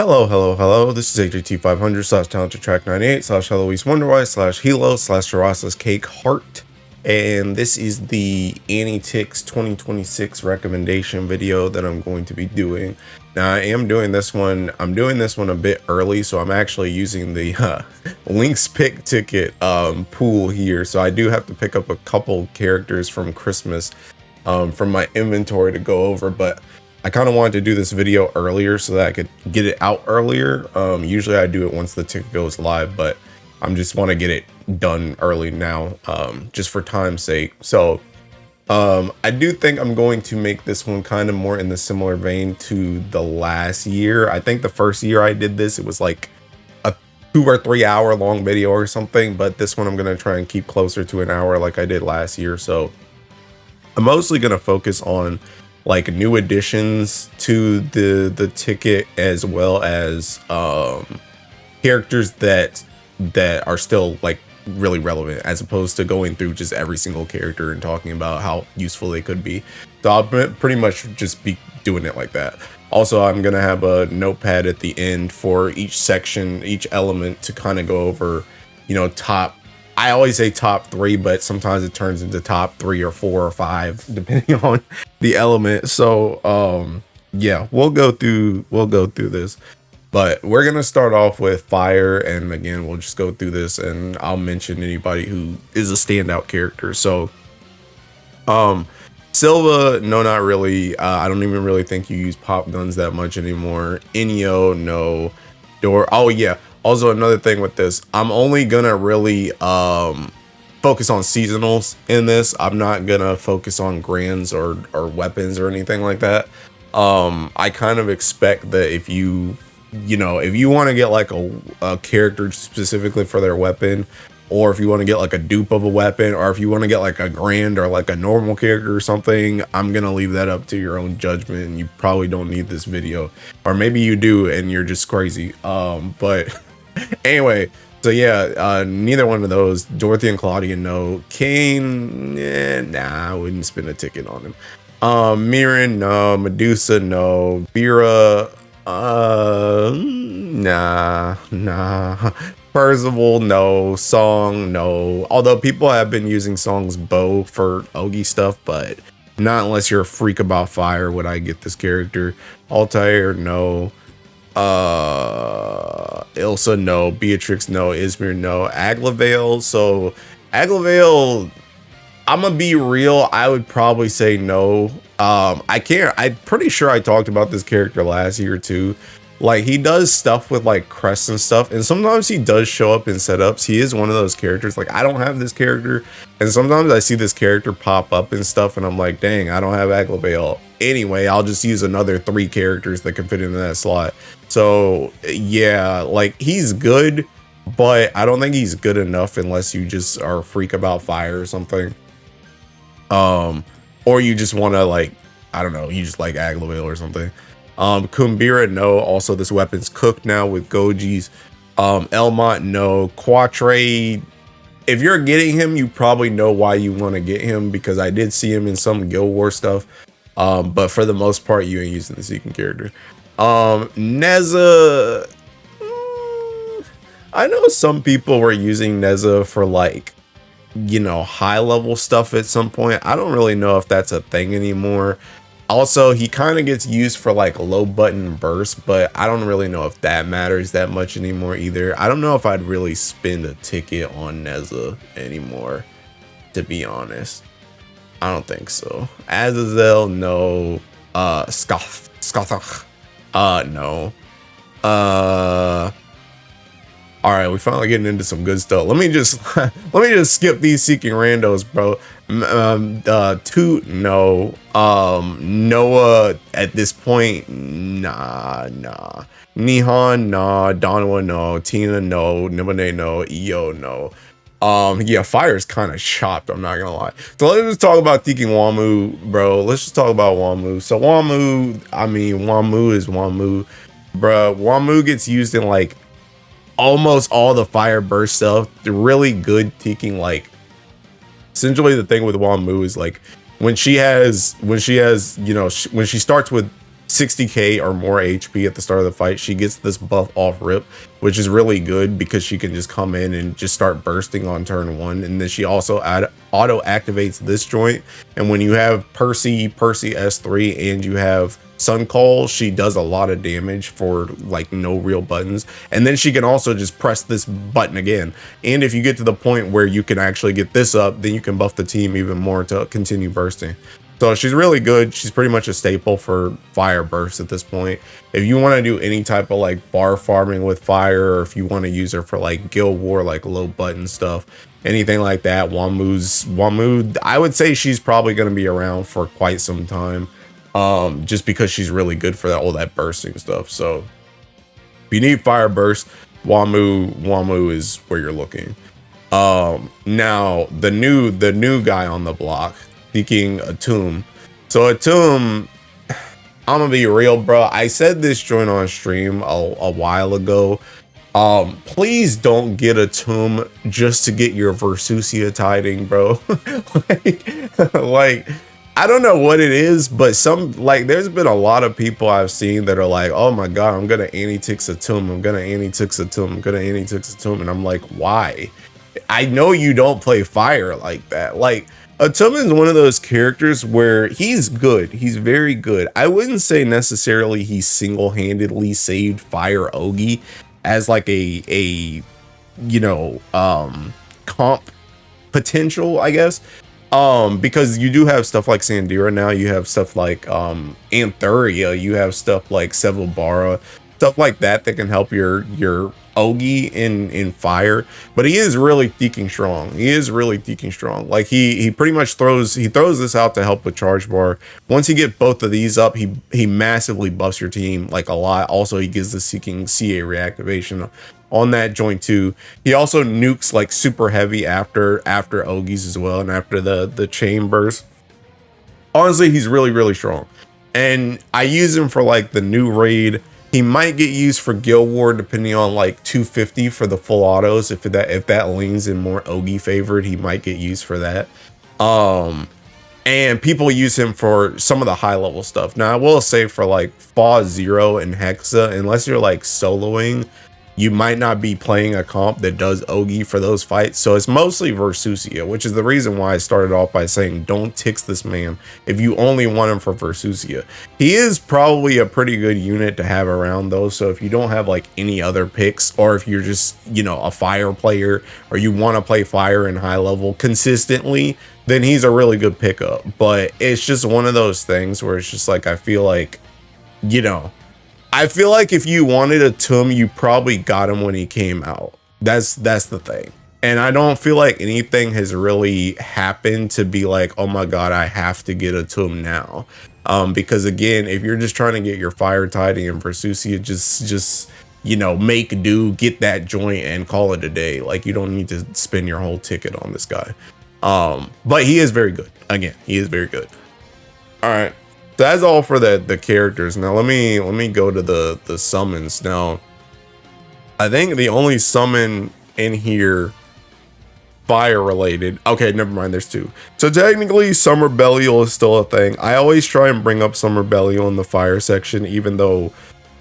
Hello, hello, hello. This is HAT500 slash talented track 98 slash Heloise Wonderwise slash Hilo slash Terasa's Cake Heart. And this is the Anitix 2026 recommendation video that I'm going to be doing. Now, I'm doing this one a bit early, so I'm actually using the Link's Pick ticket pool here. So I do have to pick up a couple characters from Christmas from my inventory to go over, but I kind of wanted to do this video earlier so that I could get it out earlier. Usually I do it once the ticket goes live, but I just want to get it done early now, just for time's sake. So I do think I'm going to make this one kind of more in the similar vein to the last year. I think the first year I did this, it was like a 2 or 3 hour long video or something, but this one I'm going to try and keep closer to an hour like I did last year. So I'm mostly going to focus on like new additions to the ticket, as well as characters that are still like really relevant, as opposed to going through just every single character and talking about how useful they could be. So I'll pretty much just be doing it like that. Also, I'm gonna have a notepad at the end for each section, each element, to kind of go over, you know, I always say top 3, but sometimes it turns into top 3 or 4 or 5 depending on the element. So yeah, we'll go through this, but we're gonna start off with fire, and again we'll just go through this and I'll mention anybody who is a standout character. So Silva, no, not really. I don't even really think you use pop guns that much anymore. Inyo, no. Oh yeah, also another thing with this, I'm only gonna really focus on seasonals in this. I'm not gonna focus on grands or weapons or anything like that. I kind of expect that if you want to get like a character specifically for their weapon, or if you want to get like a dupe of a weapon, or if you want to get like a grand or like a normal character or something, I'm gonna leave that up to your own judgment, and you probably don't need this video, or maybe you do and you're just crazy. But anyway, so yeah, neither one of those. Dorothy and Claudia, no. Kane, nah, I wouldn't spend a ticket on him. Mirren, no. Medusa, no. Vera, nah. Percival, no. Song, no. Although people have been using Song's bow for Ogi stuff, but not unless you're a freak about fire would I get this character. Altair, no. Ilsa, no. Beatrix, no. Ismir, no. Aglavale, so Aglavale, I'm gonna be real, I would probably say no. I'm pretty sure I talked about this character last year too. Like, he does stuff with like crests and stuff, and sometimes he does show up in setups. He is one of those characters, like, I don't have this character, and sometimes I see this character pop up and stuff and I'm like, dang, I don't have Aglavale. Anyway, I'll just use another 3 characters that can fit into that slot. So yeah, like, he's good, but I don't think he's good enough unless you just are a freak about fire or something. Or you just want to, like, I don't know, you just like Aglavale or something. Kumbira, no. Also, this weapon's cooked now with Goji's. Elmont, no. Quatre, if you're getting him, you probably know why you want to get him, because I did see him in some Guild War stuff. But for the most part, you ain't using the Seeking character. Nezha, I know some people were using Nezha for, like, you know, high level stuff at some point. I don't really know if that's a thing anymore. Also, he kind of gets used for like low button burst, but I don't really know if that matters that much anymore either. I don't know if I'd really spend a ticket on Nezha anymore, to be honest. I don't think so. Azazel, no. Skothach, no. All right, we finally getting into some good stuff. Let me just skip these Seeking randos, bro. Toot, no. Noah at this point, nah. Nihon, nah. Donwa, no. Tina, no. Nimone, no. Io, no. Yeah, fire is kind of chopped, I'm not gonna lie. So let's just talk about Seeking Wamu, bro. Let's just talk about Wamu. So Wamu, I mean, Wamu is Wamu, bro. Wamu gets used in like almost all the fire burst stuff. They're really good taking, like, essentially the thing with Wamu is like when she has, you know, when she starts with 60k or more HP at the start of the fight, she gets this buff off rip, which is really good because she can just come in and just start bursting on turn 1. And then she also auto activates this joint. And when you have Percy S3 and you have Sun Call, she does a lot of damage for like no real buttons. And then she can also just press this button again. And if you get to the point where you can actually get this up, then you can buff the team even more to continue bursting. So she's really good. She's pretty much a staple for fire burst at this point. If you want to do any type of like bar farming with fire, or if you want to use her for like guild war, like low button stuff, anything like that, Wamu, I would say she's probably going to be around for quite some time, just because she's really good for all that bursting stuff. So if you need fire burst, Wamu is where you're looking. Now the new guy on the block, seeking Atum. So Atum, I'm gonna be real, bro. I said this joint on stream a while ago. Please don't get Atum just to get your Versusia tiding, bro. like I don't know what it is, but there's been a lot of people I've seen that are like, oh my god, I'm gonna anti-tix Atum, I'm gonna anti-tix Atum, I'm gonna anti-tix Atum, and I'm like, why? I know you don't play fire like that. Like, Atum is one of those characters where he's good. He's very good. I wouldn't say necessarily he single-handedly saved Fire Ogi as like a comp potential, I guess. Because you do have stuff like Sandira now. You have stuff like Antheria. You have stuff like Sevillbara. Stuff like that can help your Ogi in fire, but he is really theking strong. He is really theking strong. Like he pretty much throws this out to help with charge bar. Once you get both of these up, he massively buffs your team like a lot. Also, he gives the seeking CA reactivation on that joint too. He also nukes like super heavy after Ogis as well, and after the chambers. Honestly, he's really strong, and I use him for like the new raid. He might get used for Guild War depending on like 250 for the full autos. If that leans in more Ogi favored, he might get used for that. And people use him for some of the high level stuff. Now I will say for like Fa Zero and Hexa, unless you're like soloing, you might not be playing a comp that does Ogi for those fights. So it's mostly Versusia, which is the reason why I started off by saying don't tix this man if you only want him for Versusia. He is probably a pretty good unit to have around though. So if you don't have like any other picks, or if you're just, a fire player, or you want to play fire in high level consistently, then he's a really good pickup. But it's just one of those things where it's just like, I feel like if you wanted Atum, you probably got him when he came out. That's the thing. And I don't feel like anything has really happened to be like, oh my god, I have to get Atum now. Because again, if you're just trying to get your fire tiding and Versusia, just make do, get that joint and call it a day. Like, you don't need to spend your whole ticket on this guy. But he is very good. Again, he is very good. All right. That's all for the characters. Now let me go to the summons. Now I think the only summon in here fire related, okay, never mind, there's two. So technically Summer Belial is still a thing. I always try and bring up Summer Belial in the fire section, even though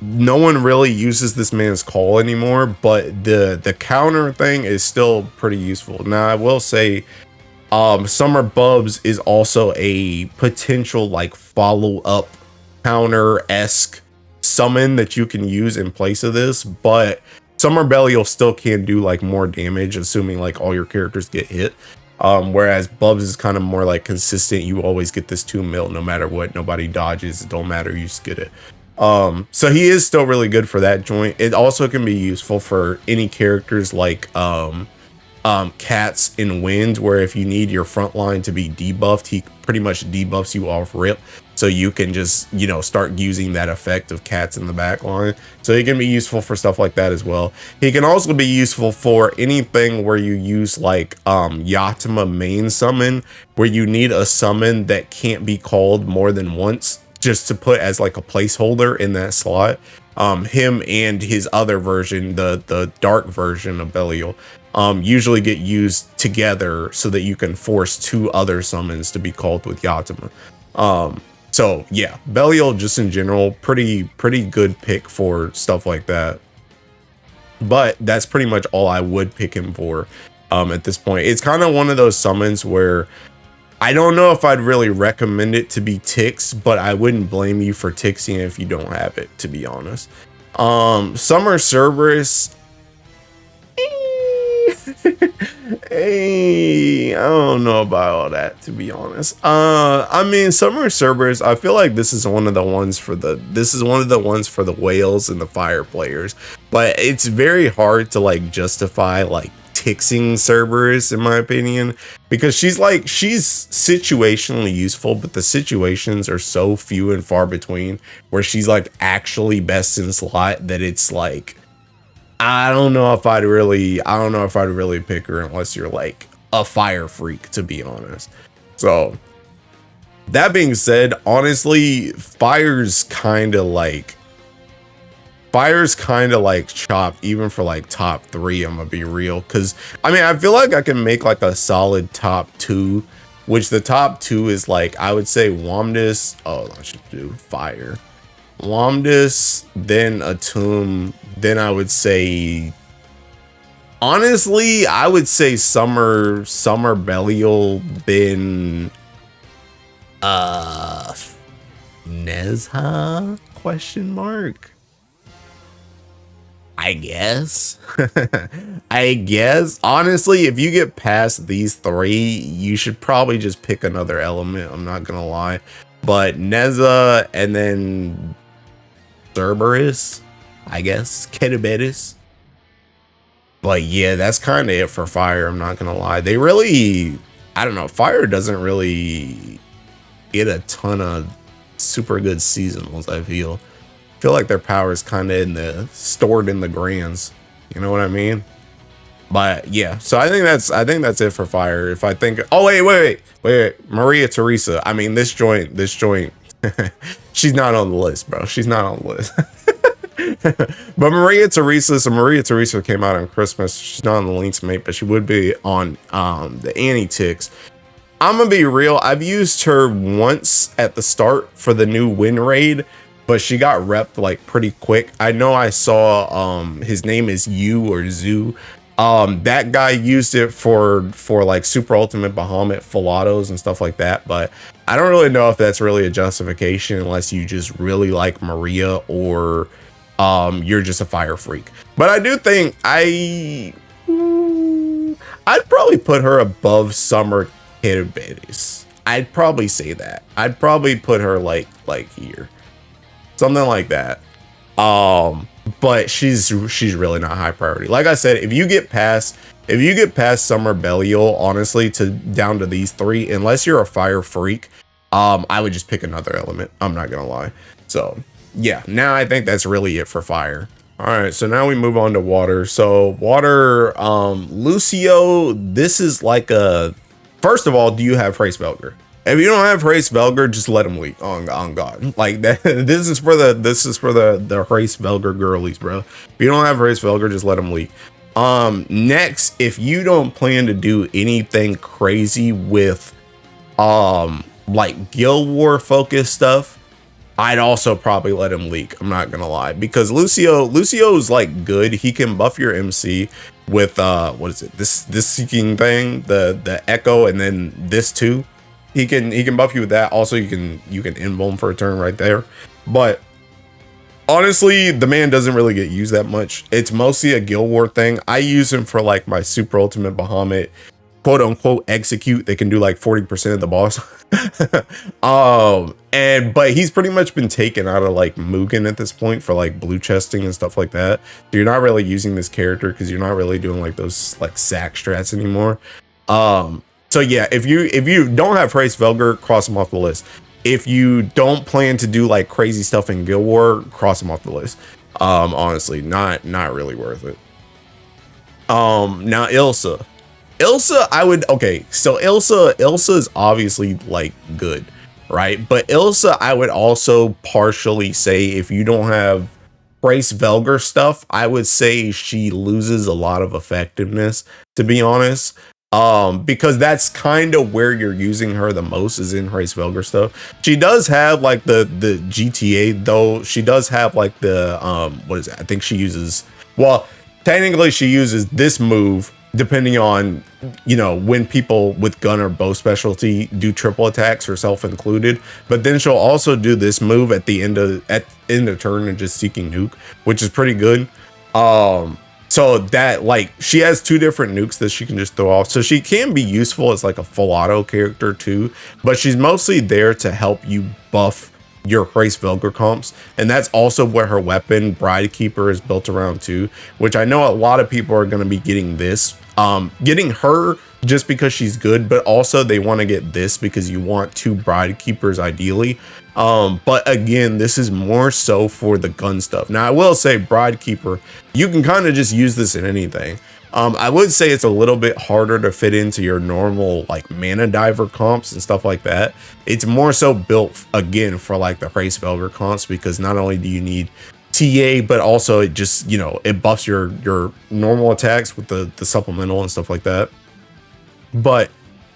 no one really uses this man's call anymore, but the counter thing is still pretty useful. Now I will say Summer Bubs is also a potential like follow-up counter-esque summon that you can use in place of this, but Summer Belial still can do like more damage, assuming like all your characters get hit. Whereas Bubs is kind of more like consistent. You always get this 2 mil no matter what. Nobody dodges. It don't matter. You just get it. So he is still really good for that joint. It also can be useful for any characters like Cats in Wind, where if you need your front line to be debuffed, he pretty much debuffs you off rip, so you can just start using that effect of Cats in the back line. So he can be useful for stuff like that as well. He can also be useful for anything where you use like Yatima main summon, where you need a summon that can't be called more than once, just to put as like a placeholder in that slot. Him and his other version, the dark version of Belial, usually get used together so that you can force 2 other summons to be called with Yatima. So So yeah, Belial just in general, pretty good pick for stuff like that. But that's pretty much all I would pick him for at this point. It's kind of one of those summons where I don't know if I'd really recommend it to be Tix, but I wouldn't blame you for Tixing it if you don't have it, to be honest. Summer Cerberus. Hey, I don't know about all that, to be honest. I mean, Summer Cerberus, I feel like this is one of the ones for the whales and the fire players, but it's very hard to like justify like Tixing Cerberus, in my opinion, because she's situationally useful, but the situations are so few and far between where she's like actually best in slot that it's like, I don't know if I'd really pick her unless you're like a fire freak, to be honest. So that being said, honestly, fire's kind of like chopped even for like top 3. I'm gonna be real, because I mean, I feel like I can make like a solid top 2, which the top 2 is like, I would say Wamdus. Oh, I should do fire. Wamdus, then Atum, then I would say, honestly, I would say Summer Belial, then Nezha, question mark, I guess. I guess honestly, if you get past these 3, you should probably just pick another element, I'm not gonna lie. But Nezha, and then Cerberus, I guess, Cerberus. But yeah, that's kind of it for fire, I'm not gonna lie. They really, I don't know, fire doesn't really get a ton of super good seasonals. I feel like their power is kind of stored in the grands, you know what I mean? But yeah, so I think that's it for fire. If I think, oh wait, Maria Theresa, I mean, this joint she's not on the list, bro. She's not on the list. But Maria Theresa came out on Christmas. She's not on the links, mate, but she would be on the anti-ticks. I'm gonna be real, I've used her once at the start for the new win raid, but she got repped like pretty quick. I know I saw his name is Yu or Zoo. That guy used it for like super ultimate Bahamut Filatos and stuff like that, but I don't really know if that's really a justification unless you just really like Maria or you're just a fire freak. But I do think I'd probably put her above Summer Cerberus. I'd probably say that. I'd probably put her like here, something like that. But she's really not high priority. Like I said, if you get past Summer Belial, honestly, down to these 3, unless you're a fire freak, I would just pick another element, I'm not gonna lie. So yeah, now I think that's really it for fire. All right, so now we move on to water. So water, Lucio, this is like a, first of all, do you have Hrae? If you don't have Hrae, just let him leak on God. Like that, this is for the Hrae girlies, bro. If you don't have Hrae, just let him leak. Next, if you don't plan to do anything crazy with like Guild War focused stuff, I'd also probably let him leak, I'm not gonna lie, because Lucio's like good. He can buff your MC with what is it, this seeking thing, the echo, and then this too. He can buff you with that. Also, you can invuln for a turn right there. But honestly, the man doesn't really get used that much. It's mostly a Guild War thing. I use him for like my super ultimate Bahamut, quote unquote, execute. They can do like 40% of the boss. But he's pretty much been taken out of like Mugen at this point for like blue chesting and stuff like that. So you're not really using this character because you're not really doing like those like sack strats anymore. So yeah, if you don't have Hrae, cross him off the list. If you don't plan to do like crazy stuff in Guild War, cross him off the list. Honestly, not really worth it. Now Ilsa, I would, okay, so Ilsa is obviously like good, right? But Ilsa, I would also partially say, if you don't have Hrae stuff, I would say she loses a lot of effectiveness, to be honest. because that's kind of where you're using her the most is in Hrae's Velgar stuff. She does have like the GTA though. She does have like the what is it? I think she uses, well, technically she uses this move depending on, you know, when people with gun or bow specialty do triple attacks, herself included. But then she'll also do this move at the end of turn and just seeking nuke, which is pretty good. So that, like, she has 2 different nukes that she can just throw off. So she can be useful as like a full auto character too, but she's mostly there to help you buff your Hrae's Velgar comps. And that's also where her weapon, Bride Keeper, is built around too, which I know a lot of people are going to be getting this. Getting her just because she's good, but also they want to get this because you want 2 Bride Keepers ideally. But again, this is more so for the gun stuff. Now I will say Bride Keeper, you can kind of just use this in anything. I would say it's a little bit harder to fit into your normal like mana diver comps and stuff like that. It's more so built again for like the Hrae's Velgar comps, because not only do you need TA, but also it just, you know, it buffs your normal attacks with the supplemental and stuff like that. But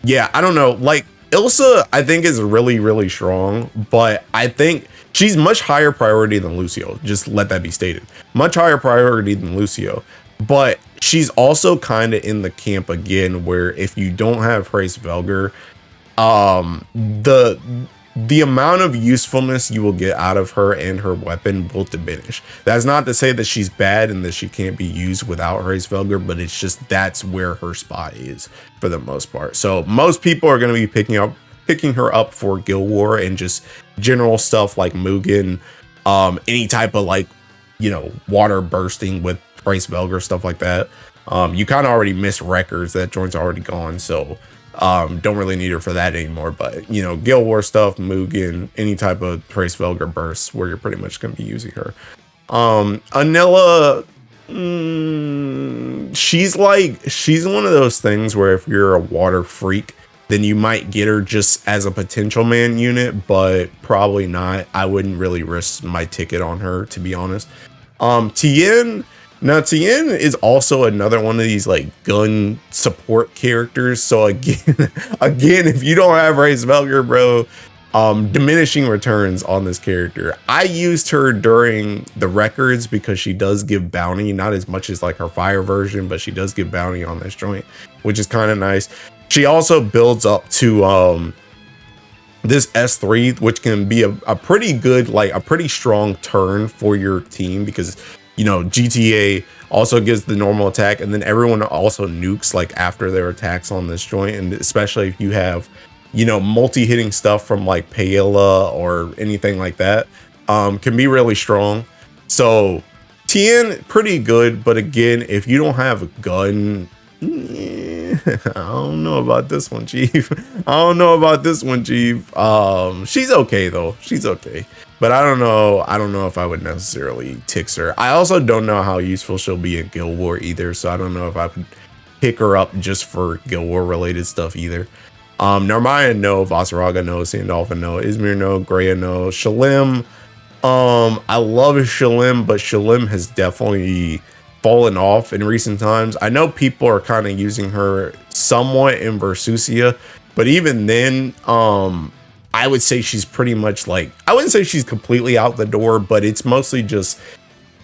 yeah, I don't know, like Ilsa I think is really, really strong, but I think she's much higher priority than Lucio. Just let that be stated. Much higher priority than Lucio. But she's also kind of in the camp again where if you don't have Hrae's Velgar, the amount of usefulness you will get out of her and her weapon will diminish. That's not to say that she's bad and that she can't be used without Hrae's Velgar, but it's just that's where her spot is for the most part. So most people are going to be picking her up for Guild War and just general stuff like Mugen, any type of like, you know, water bursting with Hrae's Velgar, stuff like that. You kind of already missed records. That joint's already gone, so don't really need her for that anymore. But you know, Guild War stuff, Mugen, any type of Hrae's Velgar bursts where you're pretty much going to be using her. Anila, she's one of those things where if you're a water freak, then you might get her just as a potential man unit, but probably not. I wouldn't really risk my ticket on her, to be honest. Tien. Now, Tien is also another one of these like gun support characters. So again, if you don't have Hrae's Velgar, bro, diminishing returns on this character. I used her during the records because she does give bounty, not as much as like her fire version, but she does give bounty on this joint, which is kind of nice. She also builds up to this S3, which can be a pretty good, like a pretty strong turn for your team, because you know, GTA also gives the normal attack, and then everyone also nukes like after their attacks on this joint. And especially if you have, you know, multi-hitting stuff from like Paella or anything like that, can be really strong. So Tien, pretty good, but again, if you don't have a gun, I don't know about this one, Chief. She's okay though. She's okay. But I don't know if I would necessarily tix her. I also don't know how useful she'll be in Guild War either, so I don't know if I would pick her up just for Guild War related stuff either. Narmaya, no. Vasaraga, no. Sandalphon, no. Izmir, no. Greya, no. Shalem, I love Shalem, but Shalem has definitely fallen off in recent times. I know people are kind of using her somewhat in Versusia, but even then, I would say she's pretty much like, I wouldn't say she's completely out the door, but it's mostly just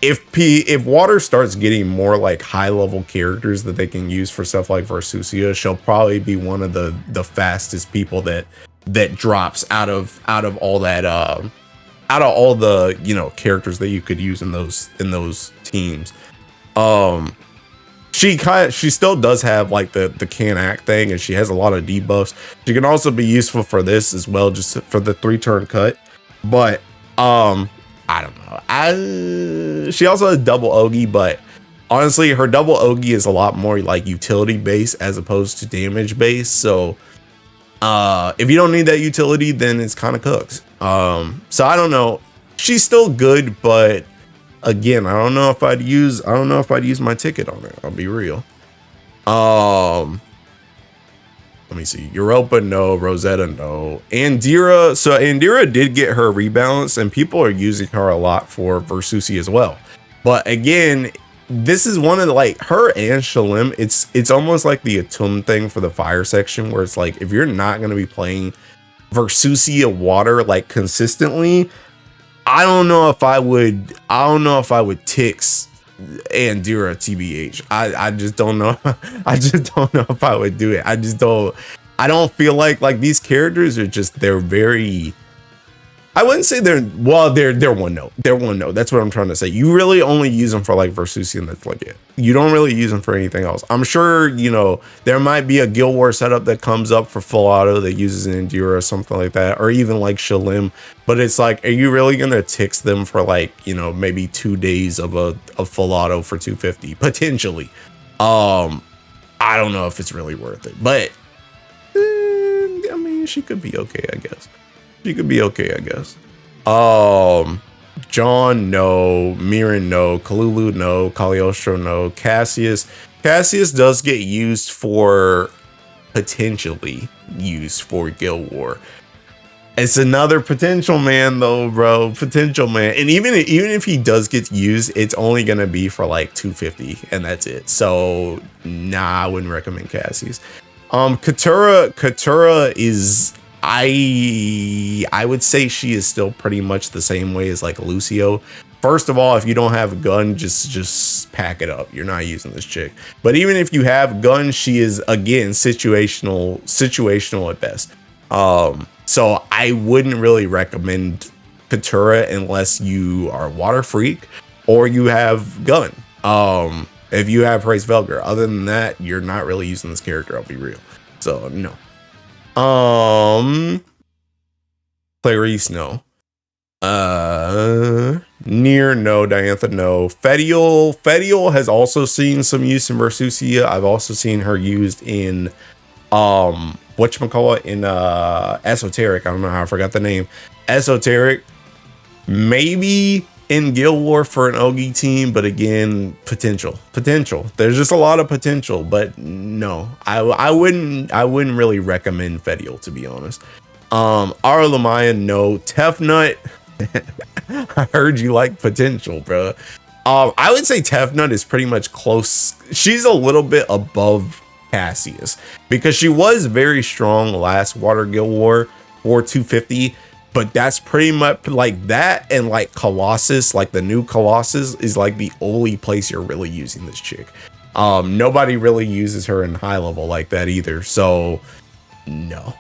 if water starts getting more like high level characters that they can use for stuff like Versusia, she'll probably be one of the fastest people that drops out of all that out of all the, you know, characters that you could use in those teams. She still does have like the can act thing, and she has a lot of debuffs. She can also be useful for this as well, just for the 3-turn cut. But I don't know. She also has double Ogi, but honestly, her double Ogi is a lot more like utility based as opposed to damage based. So if you don't need that utility, then it's kind of cooked. So I don't know. She's still good, but again, I don't know if I'd use my ticket on it. I'll be real. Let me see. Europa, no. Rosetta, no. Andira. So Andira did get her rebalance, and people are using her a lot for Versusi as well. But again, this is one of the, like, her and Shalem, it's almost like the Atum thing for the fire section, where it's like, if you're not going to be playing Versusia water like consistently, I don't know if I would tix Andira TBH. I just don't know. I just don't know if I would do it. I don't feel like these characters are just, they're very, I wouldn't say they're one note. They're one note. That's what I'm trying to say. You really only use them for like Versusia, and that's like it. You don't really use them for anything else. I'm sure, you know, there might be a Guild War setup that comes up for full auto that uses an Andira or something like that, or even like Shalem. But it's like, are you really gonna tix them for like, you know, maybe 2 days of a full auto for 250 potentially? I don't know if it's really worth it, but I mean, she could be okay, I guess. She could be okay, I guess. John, no. Mirren, no. Kalulu, no. Cagliostro, no. Cassius does get used for, potentially used for Guild War. It's another potential man though, bro. Potential man. And even if he does get used, it's only gonna be for like 250, and that's it. So nah, I wouldn't recommend Cassius. Catura is, I would say she is still pretty much the same way as like Lucio. First of all, if you don't have a gun, just pack it up. You're not using this chick. But even if you have gun, she is again situational at best. So I wouldn't really recommend Catura unless you are a water freak or you have gun. If you have Hrae's Velgar, other than that, you're not really using this character. I'll be real. So no. Clarice, no. Near, no. Diantha, no. Fediel has also seen some use in Versusia. I've also seen her used in whatchamacallit, in Esoteric. I don't know how I forgot the name. Esoteric. Maybe in Guild War for an Ogi team, but again, potential. There's just a lot of potential, but no, I wouldn't really recommend Fediel, to be honest. Ara Lamaya, no. Tefnut, I heard you like potential, bro. I would say Tefnut is pretty much close. She's a little bit above Cassius because she was very strong last Water Guild War for 250. But that's pretty much like that, and like Colossus, like the new Colossus is like the only place you're really using this chick. Nobody really uses her in high level like that either. So no,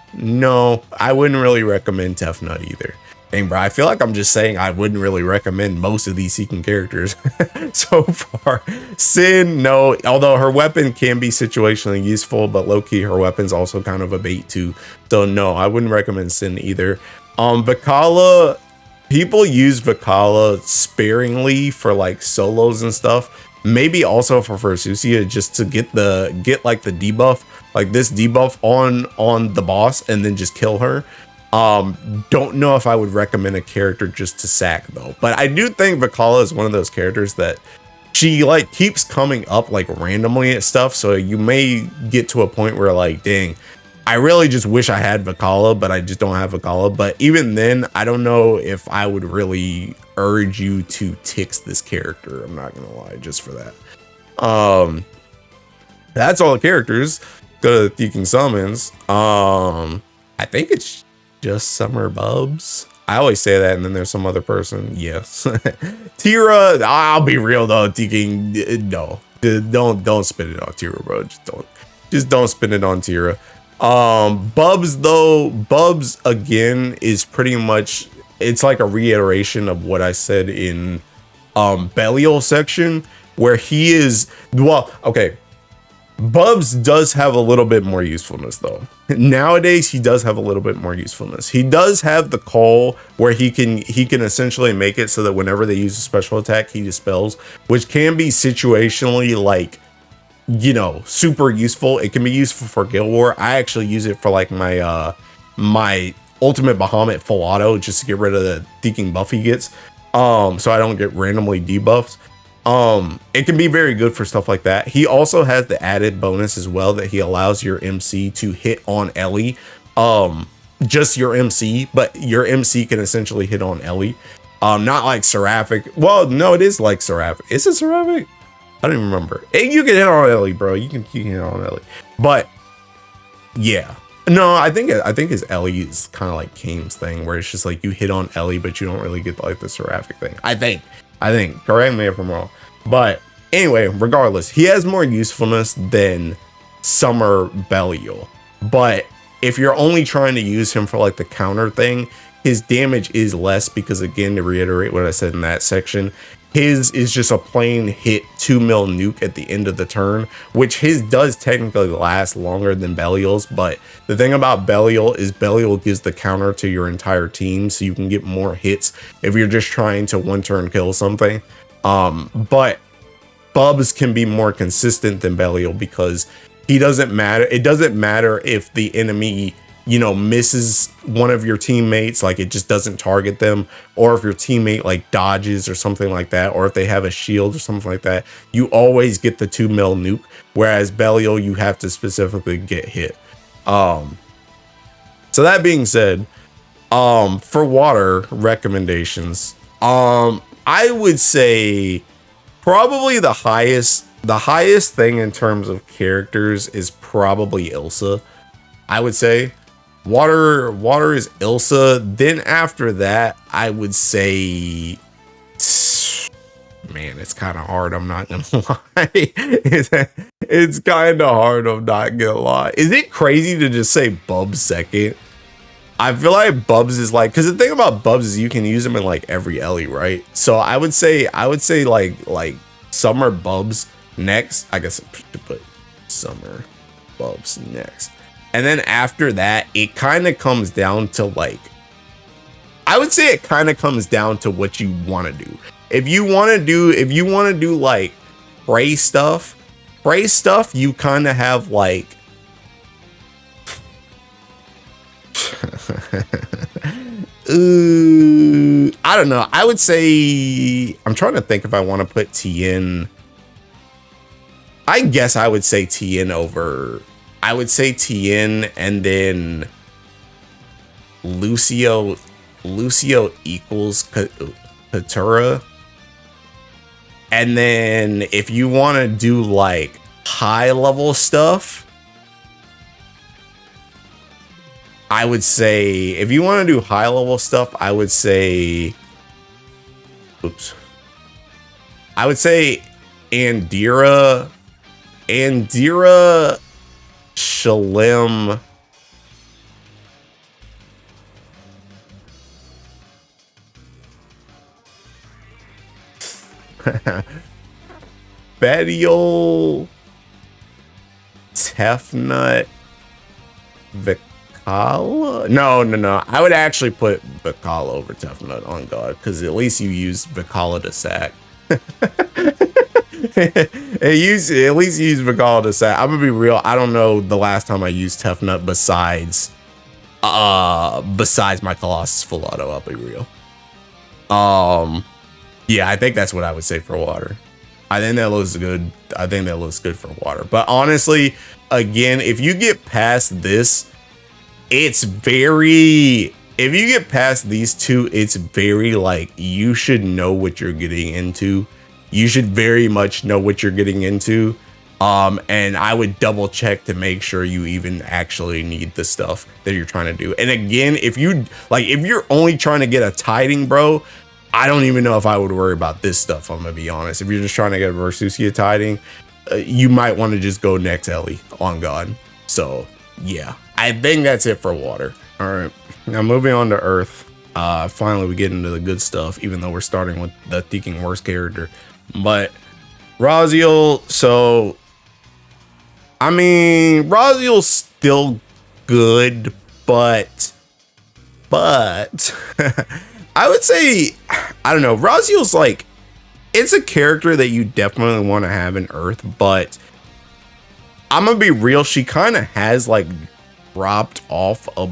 I wouldn't really recommend Tefnut either. Dang, bro, I feel like I'm just saying I wouldn't really recommend most of these Seeking characters so far. Sin, no, although her weapon can be situationally useful, but low-key her weapon's also kind of a bait too. So no, I wouldn't recommend Sin either. Vikala, people use Vikala sparingly for like solos and stuff. Maybe also for Versusia, just to get like the debuff, like this debuff on the boss, and then just kill her. Don't know if I would recommend a character just to sack though, but I do think Vikala is one of those characters that she like keeps coming up like randomly at stuff. So you may get to a point where like, dang, I really just wish I had Vikala, but I just don't have Vikala. But even then, I don't know if I would really urge you to tix this character. I'm not gonna lie, just for that. That's all the characters. Go to Thinking Summons. I think it's just Summer Bubs. I always say that, and then there's some other person. Yes. Tira, I'll be real though, Thinking, no. Don't spin it on Tira, bro. Just don't spin it on Tira. Bubs though, Bubs again is pretty much, it's like a reiteration of what I said in Belial section, where he is, well, okay, Bubs does have a little bit more usefulness though. Nowadays he does have a little bit more usefulness. He does have the call where he can essentially make it so that whenever they use a special attack he dispels, which can be situationally like, you know, super useful. It can be useful for Guild War. I actually use it for like my my ultimate Bahamut full auto, just to get rid of the thinking buff he gets, so I don't get randomly debuffs. It can be very good for stuff like that. He also has the added bonus as well that he allows your MC to hit on Ellie. Just your MC, but your MC can essentially hit on Ellie. Not like Seraphic. Well, no, it is like Seraphic. Is it Seraphic? I don't even remember. And you can hit on Ellie, bro. You can hit on Ellie. But yeah. No, I think his Ellie is kind of like Kane's thing, where it's just like you hit on Ellie, but you don't really get like the seraphic thing. I think. Correct me if I'm wrong. But anyway, regardless, he has more usefulness than Summer Belial. But if you're only trying to use him for like the counter thing, his damage is less because, again, to reiterate what I said in that section, his is just a plain hit 2 mil nuke at the end of the turn, which his does technically last longer than Belial's. But the thing about Belial is Belial gives the counter to your entire team, so you can get more hits if you're just trying to one turn kill something. But Bubs can be more consistent than Belial because he doesn't matter. It doesn't matter if the enemy, you know, misses one of your teammates, like it just doesn't target them, or if your teammate like dodges or something like that, or if they have a shield or something like that, you always get the 2 mil nuke. Whereas Belial, you have to specifically get hit. So that being said, for water recommendations, I would say probably the highest thing in terms of characters is probably Ilsa. I would say water is Ilsa. Then after that, I would say, man, it's kind of hard. I'm not gonna lie. It's kind of hard. I'm not gonna lie. Is it crazy to just say Bubs second? I feel like Bubs is like, because the thing about Bubs is you can use him in like every Ellie, right? So I would say like Summer Bubs next. I guess I should put Summer Bubs next. And then after that, it kind of comes down to like, I would say it kind of comes down to what you want to do. If you want to do like Hrae stuff, you kind of have like, I don't know. I would say, I'm trying to think if I want to put Tien. I guess I would say Tien over. I would say Tien and then Lucio equals Catura. And then if you want to do like high level stuff, I would say, if you want to do high level stuff, I would say, I would say Andira, Shalem, Fediel, Tefnut, Vikala. No. I would actually put Vikala over Tefnut on God, because at least you use Vikala to sack. At least use Vikala to sack. I'm gonna be real. I don't know the last time I used Tefnut besides my Colossus full auto. I'll be real. Yeah, I think that's what I would say for water. I think that looks good. I think that looks good for water. But honestly, again, if you get past this, it's very, if you get past these two, it's very like, you should know what you're getting into. You should very much know what you're getting into. And I would double check to make sure you even actually need the stuff that you're trying to do. And again, if you're only trying to get a tiding, bro, I don't even know if I would worry about this stuff. I'm gonna be honest. If you're just trying to get a Versusia tiding, you might want to just go next Ellie on God. So yeah, I think that's it for water. All right, now moving on to Earth. Finally, we get into the good stuff, even though we're starting with the thinking worst character. But Raziel, so I mean, Raziel's still good, but I would say, I don't know, Raziel's like, it's a character that you definitely want to have in Earth, but I'm gonna be real, she kind of has like dropped off a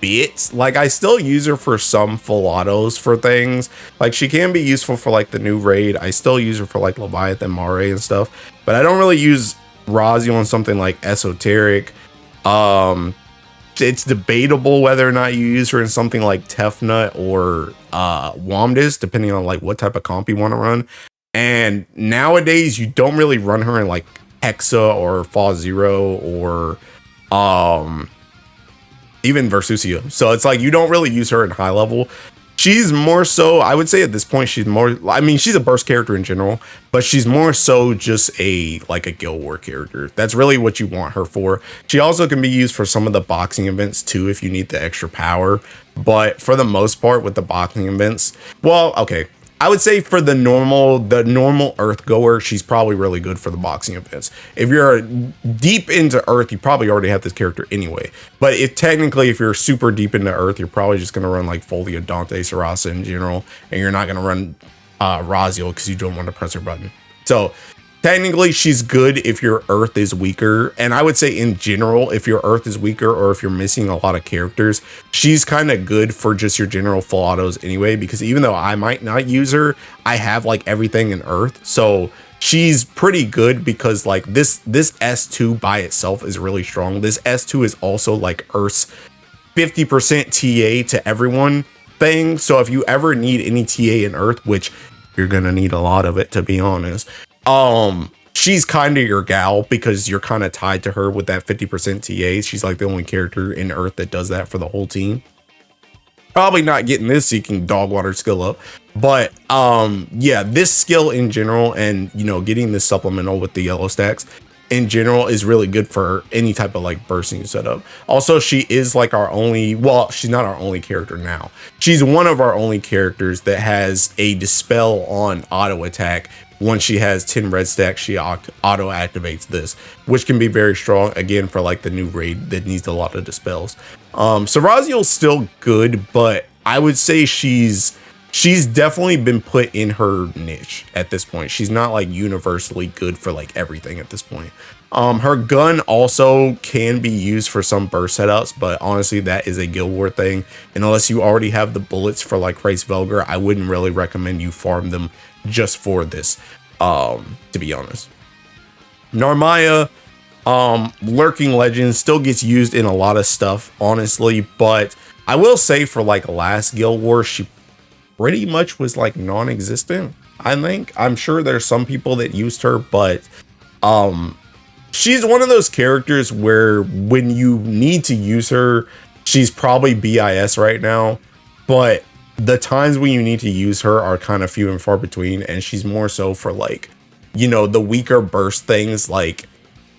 bit. Like, I still use her for some full autos for things. Like, she can be useful for like the new raid. I still use her for like Leviathan Mare and stuff, but I don't really use Raziel on something like Esoteric. It's debatable whether or not you use her in something like Tefnut or Wamdus, depending on like what type of comp you want to run. And nowadays you don't really run her in like Hexa or Fall Zero or even Versusio. So it's like you don't really use her in high level. She's more so, I would say at this point, she's more, I mean, she's a burst character in general, but she's more so just like a Guild War character. That's really what you want her for. She also can be used for some of the boxing events too, if you need the extra power. But for the most part with the boxing events, well, okay, I would say for the normal Earth goer, she's probably really good for the boxing events. If you're deep into Earth, you probably already have this character anyway. But if you're super deep into Earth, you're probably just gonna run like Pholia, Dante, Theresa in general, and you're not gonna run Raziel because you don't want to press her button. So technically, she's good if your Earth is weaker. And I would say in general, if your Earth is weaker or if you're missing a lot of characters, she's kind of good for just your general full autos anyway, because even though I might not use her, I have like everything in Earth. So she's pretty good because like this S2 by itself is really strong. This S2 is also like Earth's 50% TA to everyone thing. So if you ever need any TA in Earth, which you're going to need a lot of it, to be honest, she's kind of your gal because you're kind of tied to her with that 50% TA. She's like the only character in Earth that does that for the whole team. Probably not getting this seeking dog water skill up, but yeah, this skill in general and getting this supplemental with the yellow stacks in general is really good for any type of like bursting setup. Also, she is like she's not our only character now. She's one of our only characters that has a dispel on auto attack. Once she has 10 red stacks, she auto activates this, which can be very strong again for like the new raid that needs a lot of dispels. So Raziel's still good, but I would say she's definitely been put in her niche at this point. She's not like universally good for like everything at this point. Her gun also can be used for some burst setups, but honestly, that is a Guild War thing. And unless you already have the bullets for like Hrae Velgar, I wouldn't really recommend you farm them just for this, to be honest. Narmaya, Lurking Legend, still gets used in a lot of stuff, honestly, but I will say for like last Guild War, she pretty much was like non-existent. I'm sure there's some people that used her, but she's one of those characters where when you need to use her, she's probably BIS right now, but the times when you need to use her are kind of few and far between, and she's more so for like, the weaker burst things like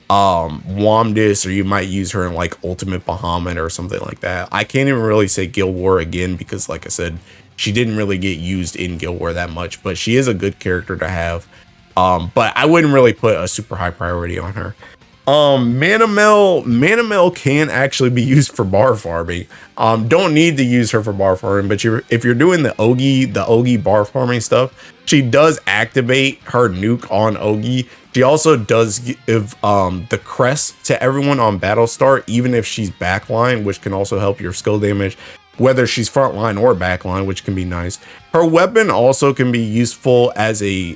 Wamdus, or you might use her in like Ultimate Bahamut or something like that. I can't even really say Guild War again because like I said, she didn't really get used in Guild War that much, but she is a good character to have. But I wouldn't really put a super high priority on her. Manamel can actually be used for bar farming. Don't need to use her for bar farming, but if you're doing the Ogi bar farming stuff, she does activate her nuke on Ogi. She also does give the crest to everyone on battle start, even if she's backline, which can also help your skill damage, whether she's frontline or backline, which can be nice. Her weapon also can be useful as a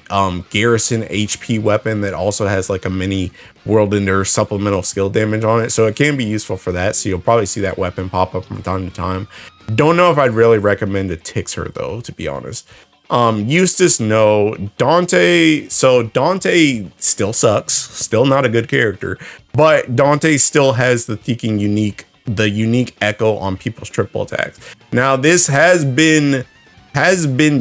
garrison HP weapon that also has like a mini World Ender supplemental skill damage on it. So it can be useful for that. So you'll probably see that weapon pop up from time to time. Don't know if I'd really recommend to Tix her though, to be honest. Eustace, no. Dante, so Dante still sucks. Still not a good character. But Dante still has the unique echo on people's triple attacks. Now this has been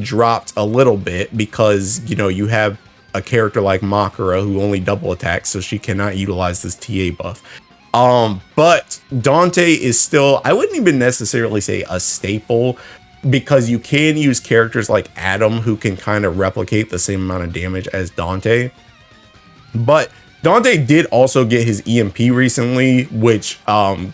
dropped a little bit because you have a character like Makura who only double attacks, so she cannot utilize this TA buff. But Dante is still, I wouldn't even necessarily say a staple, because you can use characters like Atum who can kind of replicate the same amount of damage as Dante. But Dante did also get his EMP recently, which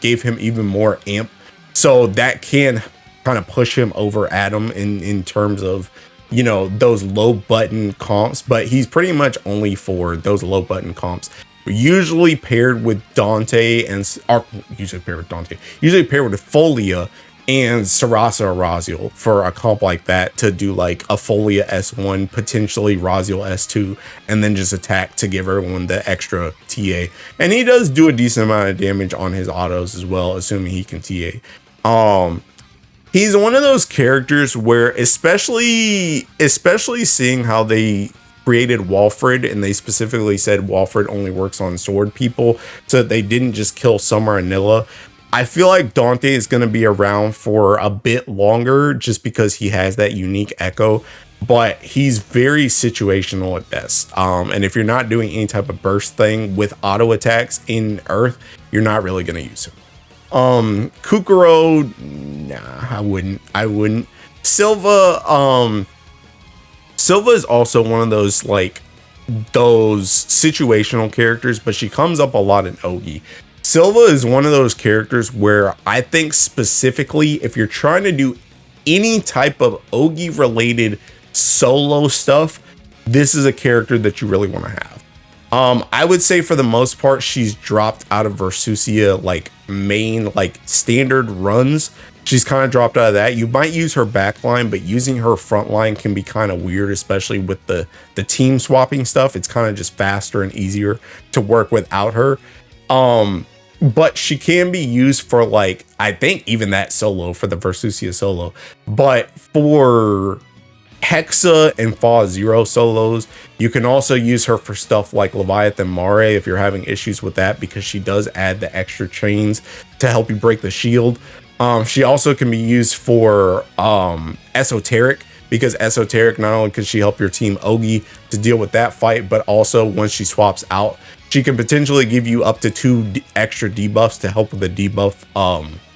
gave him even more amp. So that can kind of push him over Atum in terms of, those low button comps. But he's pretty much only for those low button comps. Usually paired with Dante usually paired with Pholia and Theresa or Raziel for a comp like that, to do like a Pholia S1, potentially Raziel S2, and then just attack to give everyone the extra TA. And he does do a decent amount of damage on his autos as well, assuming he can TA. He's one of those characters where, especially seeing how they created Walfred, and they specifically said Walfred only works on sword people, so they didn't just kill Summer and Anila. I feel like Dante is going to be around for a bit longer just because he has that unique echo, but he's very situational at best. And if you're not doing any type of burst thing with auto attacks in Earth, you're not really going to use him. Kukuro, nah, I wouldn't. Silva is also one of those situational characters, but she comes up a lot in Ogi. Silva is one of those characters where I think specifically if you're trying to do any type of Ogi related solo stuff, this is a character that you really want to have. I would say for the most part, she's dropped out of Versusia main standard runs. She's kind of dropped out of that. You might use her backline, but using her front line can be kind of weird, especially with the team swapping stuff. It's kind of just faster and easier to work without her. But she can be used for I think even that solo for the Versusia solo, but for Hexa and Fa Zero solos, you can also use her for stuff like Leviathan Mare if you're having issues with that, because she does add the extra chains to help you break the shield. She also can be used for Esoteric, because Esoteric, not only can she help your team Ogi to deal with that fight, but also once she swaps out, she can potentially give you up to 2 extra debuffs to help with the debuff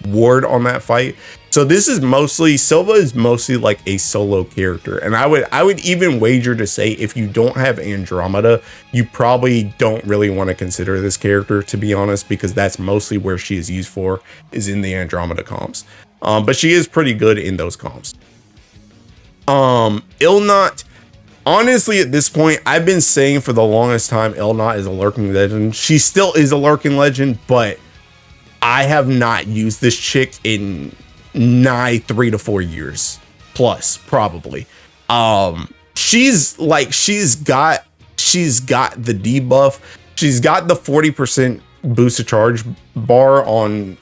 ward on that fight. So this is mostly, Silva is mostly like a solo character. And I would even wager to say if you don't have Andromeda, you probably don't really want to consider this character, to be honest, because that's mostly where she is used for, is in the Andromeda comps. But she is pretty good in those comps. Illnott, honestly, at this point, I've been saying for the longest time, Illnott is a lurking legend. She still is a lurking legend, but I have not used this chick in nigh 3 to 4 years plus, probably. She's got the debuff. She's got the 40% boost to charge bar on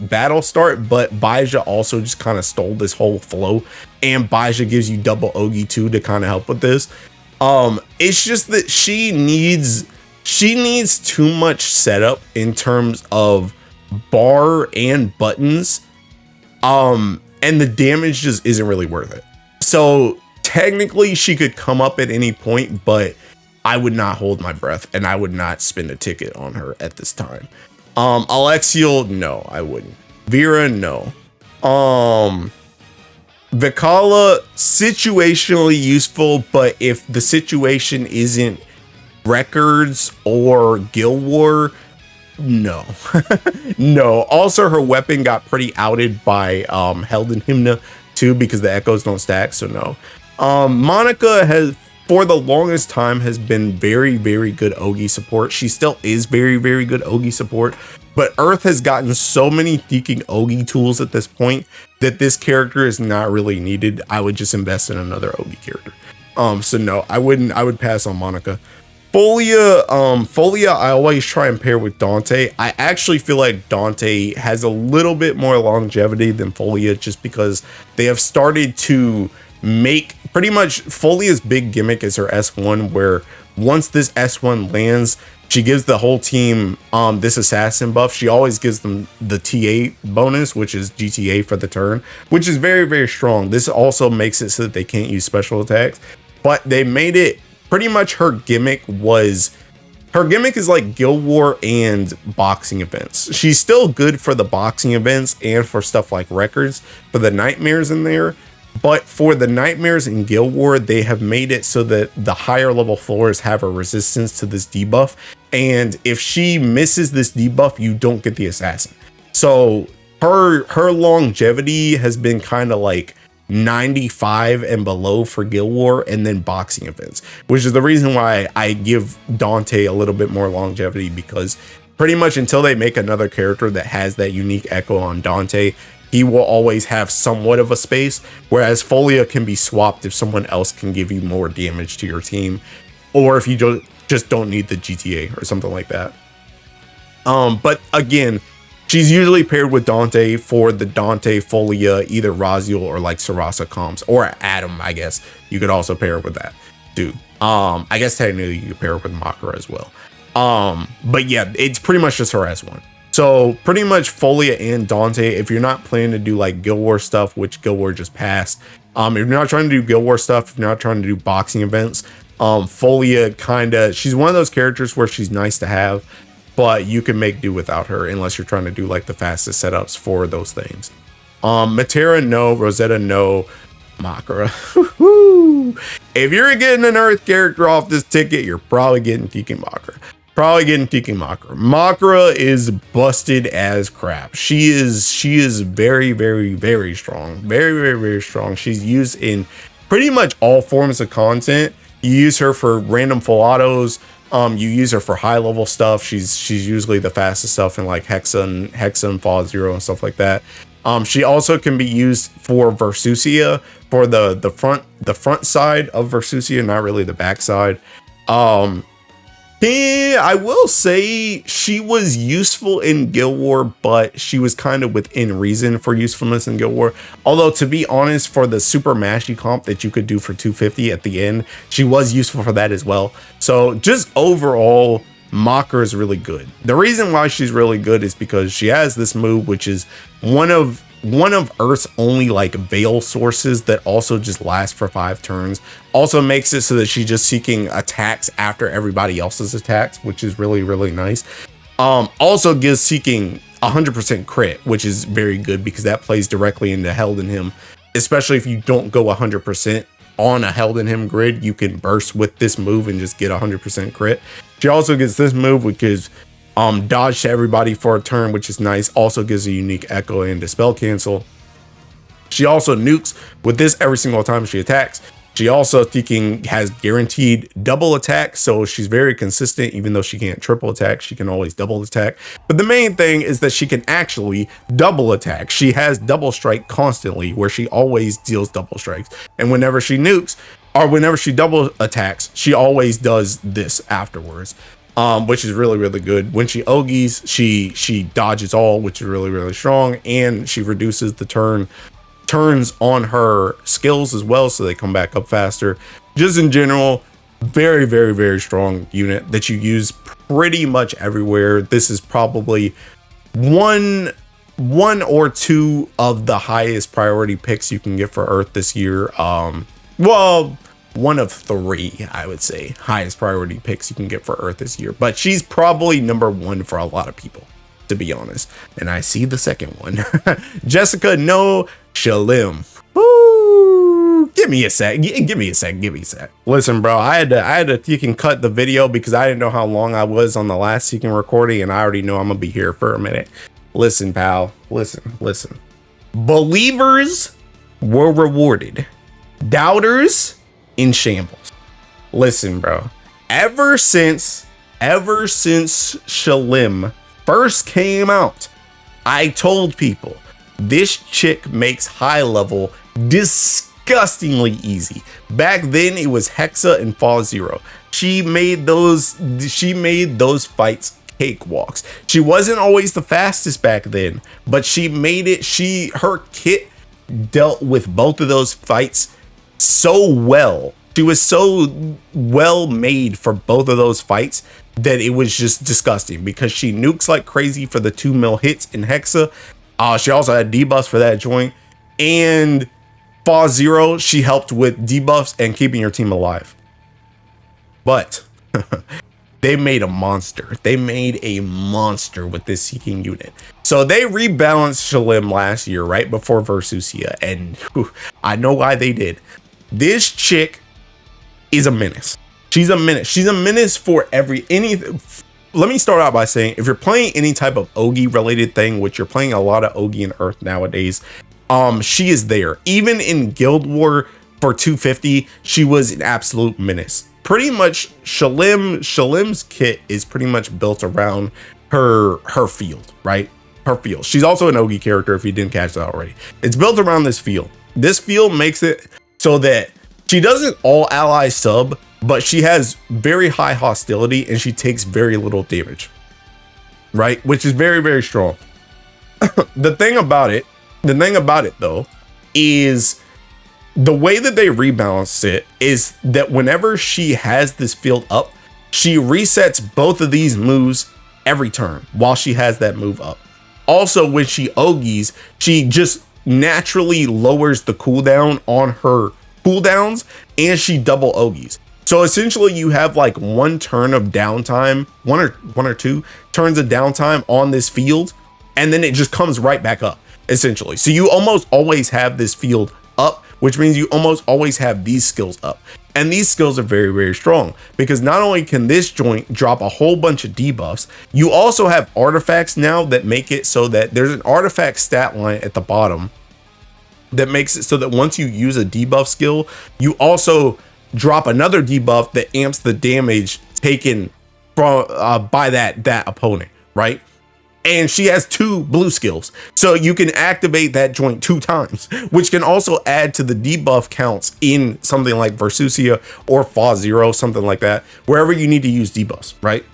battle start, but Baija also just kind of stole this whole flow, and Baija gives you double Ogi too to kind of help with this. It's just that she needs too much setup in terms of bar and buttons, and the damage just isn't really worth it. So technically she could come up at any point, but I would not hold my breath and I would not spend a ticket on her at this time. Alexiel, no, I wouldn't. Vera, no. Vikala, situationally useful, but if the situation isn't records or Guild War, no. No. Also, her weapon got pretty outed by Helden Hymna too, because the echoes don't stack, so no. Monica has, for the longest time, has been very, very good Ogi support. She still is very, very good Ogi support, but Earth has gotten so many freaking Ogi tools at this point that this character is not really needed. I would just invest in another Ogi character. So no, I wouldn't. I would pass on Monica. Pholia, I always try and pair with Dante. I actually feel like Dante has a little bit more longevity than Pholia, just because they have started to make pretty much Folia's big gimmick is her S1, where once this S1 lands, she gives the whole team this assassin buff. She always gives them the TA bonus, which is GTA for the turn, which is very, very strong. This also makes it so that they can't use special attacks, but they made it pretty much her gimmick is like Guild War and boxing events. She's still good for the boxing events and for stuff like records for the nightmares in there. But for the nightmares in Guild War, they have made it so that the higher level floors have a resistance to this debuff. And if she misses this debuff, you don't get the assassin. So her longevity has been kind of like 95 and below for Guild War and then boxing events, which is the reason why I give Dante a little bit more longevity, because pretty much until they make another character that has that unique echo on Dante, he will always have somewhat of a space, whereas Pholia can be swapped if someone else can give you more damage to your team, or if you just don't need the GTA or something like that. But again, she's usually paired with Dante for the Dante Pholia, either Raziel or like Sarasa comps, or Atum, I guess. You could also pair with that, dude. I guess technically you could pair it with Makura as well. But yeah, it's pretty much just her as one. So pretty much Pholia and Dante, if you're not planning to do like Guild War stuff, which Guild War just passed, if you're not trying to do Guild War stuff, if you're not trying to do boxing events, Pholia she's one of those characters where she's nice to have, but you can make do without her unless you're trying to do like the fastest setups for those things. Matera, no. Rosetta, no. Makura. If you're getting an Earth character off this ticket, you're probably getting Tiki Makura. Makura is busted as crap. She is very, very, very strong. Very strong. She's used in pretty much all forms of content. You use her for random full autos. You use her for high level stuff. She's usually the fastest stuff in like Hexa and Fall Zero and stuff like that. She also can be used for Versusia, for the front side of Versusia, not really the back side. I will say she was useful in Guild War, but she was kind of within reason for usefulness in Guild War. Although, to be honest, for the super mashy comp that you could do for 250 at the end, she was useful for that as well. So just overall, Makura is really good. The reason why she's really good is because she has this move, which is one of Earth's only like veil sources that also just lasts for 5 turns. Also makes it so that she's just seeking attacks after everybody else's attacks, which is really, really nice. Also gives seeking 100% crit, which is very good because that plays directly into Held in Him. Especially if you don't go 100% on a Held in Him grid, you can burst with this move and just get 100% crit. She also gets this move, which is dodge to everybody for a turn, which is nice. Also gives a unique echo and dispel cancel. She also nukes with this every single time she attacks. She also has guaranteed double attack, so she's very consistent. Even though she can't triple attack, she can always double attack. But the main thing is that she can actually double attack. She has double strike constantly, where she always deals double strikes. And whenever she nukes, or whenever she double attacks, she always does this afterwards. Which is really, really good. When she Ogies, she dodges all, which is really, really strong, and she reduces the turns on her skills as well, so they come back up faster. Just in general, very, very, very strong unit that you use pretty much everywhere. This is probably one or two of the highest priority picks you can get for Earth this year. Well, one of 3, I would say, highest priority picks you can get for Earth this year. But she's probably number 1 for a lot of people, to be honest. And I see the second one. Jessica, no. Shalem. Woo! Give me a sec. Listen, bro, I had to you can cut the video because I didn't know how long I was on the last Seeking recording, and I already know I'm gonna be here for a minute. Listen, pal. Listen. Believers were rewarded. Doubters in shambles. Listen, bro. Ever since Shalem first came out, I told people this chick makes high level disgustingly easy. Back then it was Hexa and Fall Zero. She made those fights cakewalks. She wasn't always the fastest back then, but she made it. Her kit dealt with both of those fights so well. She was so well made for both of those fights that it was just disgusting because she nukes like crazy for the 2 mil hits in Hexa. She also had debuffs for that joint, and Fall Zero, she helped with debuffs and keeping your team alive. But they made a monster. They made a monster with this Seeking unit. So they rebalanced Shalem last year, right before Versusia, and I know why they did. This chick is a menace. She's a menace for anything. Let me start out by saying, if you're playing any type of Ogi related thing, which you're playing a lot of Ogi in Earth nowadays, she is there. Even in Guild War for 250, she was an absolute menace. Pretty much Shalem's kit is pretty much built around her field, right? Her field. She's also an Ogi character if you didn't catch that already. It's built around this field. This field makes it so that she doesn't all ally sub, but she has very high hostility and she takes very little damage, right? Which is very, very strong. The thing about it though, is the way that they rebalance it is that whenever she has this field up, she resets both of these moves every turn while she has that move up. Also, when she Ogies, she just naturally lowers the cooldown on her cooldowns, and she double Ogies. So essentially you have like one turn of downtime, one or two turns of downtime on this field, and then it just comes right back up, essentially. So you almost always have this field up, which means you almost always have these skills up. And these skills are very, very strong, because not only can this joint drop a whole bunch of debuffs, you also have artifacts now that make it so that there's an artifact stat line at the bottom that makes it so that once you use a debuff skill, you also drop another debuff that amps the damage taken from by that opponent, right? And she has 2 blue skills, so you can activate that joint 2 times, which can also add to the debuff counts in something like Versusia or Fa Zero, something like that, wherever you need to use debuffs, right?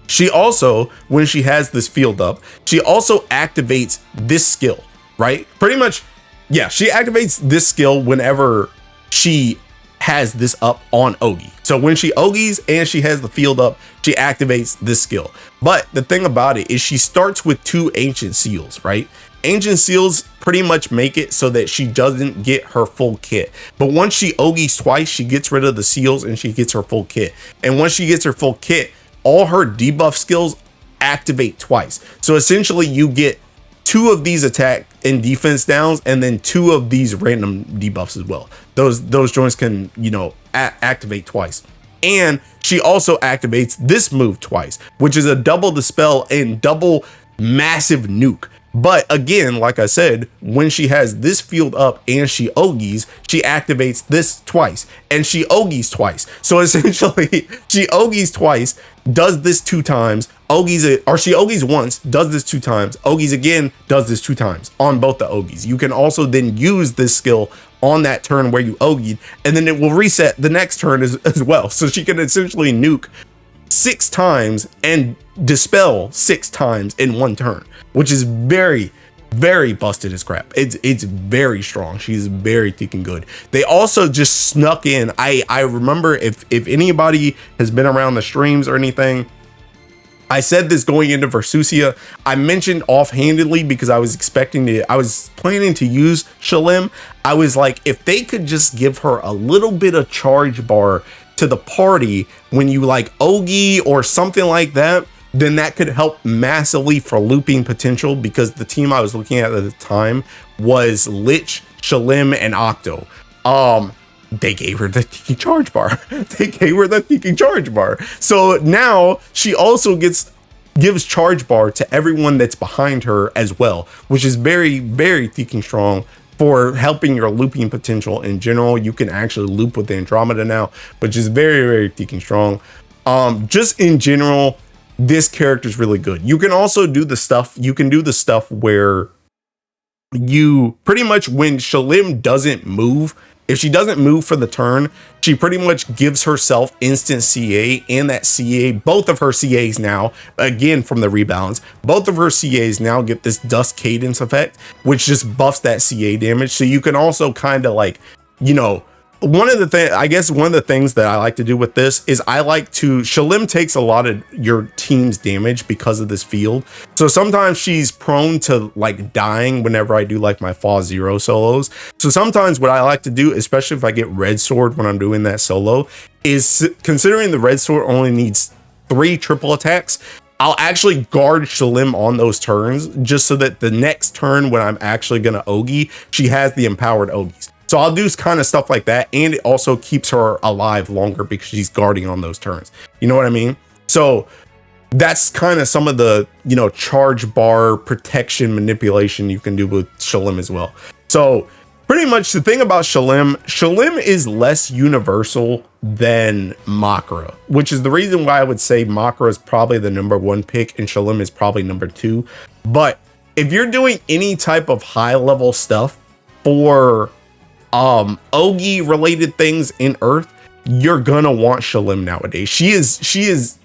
She also, when she has this field up, she also activates this skill, right? Pretty much, yeah, she activates this skill whenever she has this up on Ogi. So when she Ogies and she has the field up, she activates this skill. But the thing about it is she starts with 2 ancient seals, right? Ancient seals pretty much make it so that she doesn't get her full kit. But once she Ogies twice, she gets rid of the seals and she gets her full kit. And once she gets her full kit, all her debuff skills activate twice. So essentially you get 2 of these attack and defense downs, and then 2 of these random debuffs as well. Those joints can, you know, activate twice. And she also activates this move twice, which is a double dispel and double massive nuke. But again, like I said, when she has this field up and she Ogies, she activates this twice and she Ogies twice. So essentially she Ogies twice, does this 2 times, Ogies it, or she Ogies once, does this 2 times, Ogies again, does this 2 times on both the Ogies. You can also then use this skill on that turn where you Ogied, and then it will reset the next turn as well. So she can essentially nuke 6 times and dispel 6 times in one turn, which is very, very busted as crap. It's very strong. She's very thick and good. They also just snuck in. I remember, if anybody has been around the streams or anything, I said this going into Versusia. I mentioned offhandedly because I was planning to use Shalem. I was like, if they could just give her a little bit of charge bar to the party when you like Ogi or something like that, then that could help massively for looping potential, because the team I was looking at the time was Lich, Shalem, and Octo. They gave her the tiki charge bar. So now she also gives charge bar to everyone that's behind her as well, which is very, very tiki strong for helping your looping potential in general. You can actually loop with the Andromeda now, which is very, very tiki strong. Just in general, this character is really good. You can also do the stuff. You can do the stuff where you pretty much, when Shalem doesn't move, if she doesn't move for the turn, she pretty much gives herself instant CA, and that CA, both of her CAs now, again from the rebalance, both of her CAs now get this dust cadence effect, which just buffs that CA damage. So you can also kind of like, you know, one of the things that I like to do with this is Shalem takes a lot of your team's damage because of this field. So sometimes she's prone to like dying whenever I do like my Fa Zero solos. So sometimes what I like to do, especially if I get Red Sword when I'm doing that solo, is, considering the Red Sword only needs 3 triple attacks, I'll actually guard Shalem on those turns, just so that the next turn when I'm actually going to Ogi, she has the empowered Ogies. So I'll do kind of stuff like that, and it also keeps her alive longer because she's guarding on those turns. You know what I mean? So that's kind of some of the, you know, charge bar protection manipulation you can do with Shalem as well. So pretty much the thing about Shalem is less universal than Makura, which is the reason why I would say Makura is probably the #1 pick and Shalem is probably #2. But if you're doing any type of high level stuff for Ogi related things in Earth, you're gonna want Shalem nowadays. She is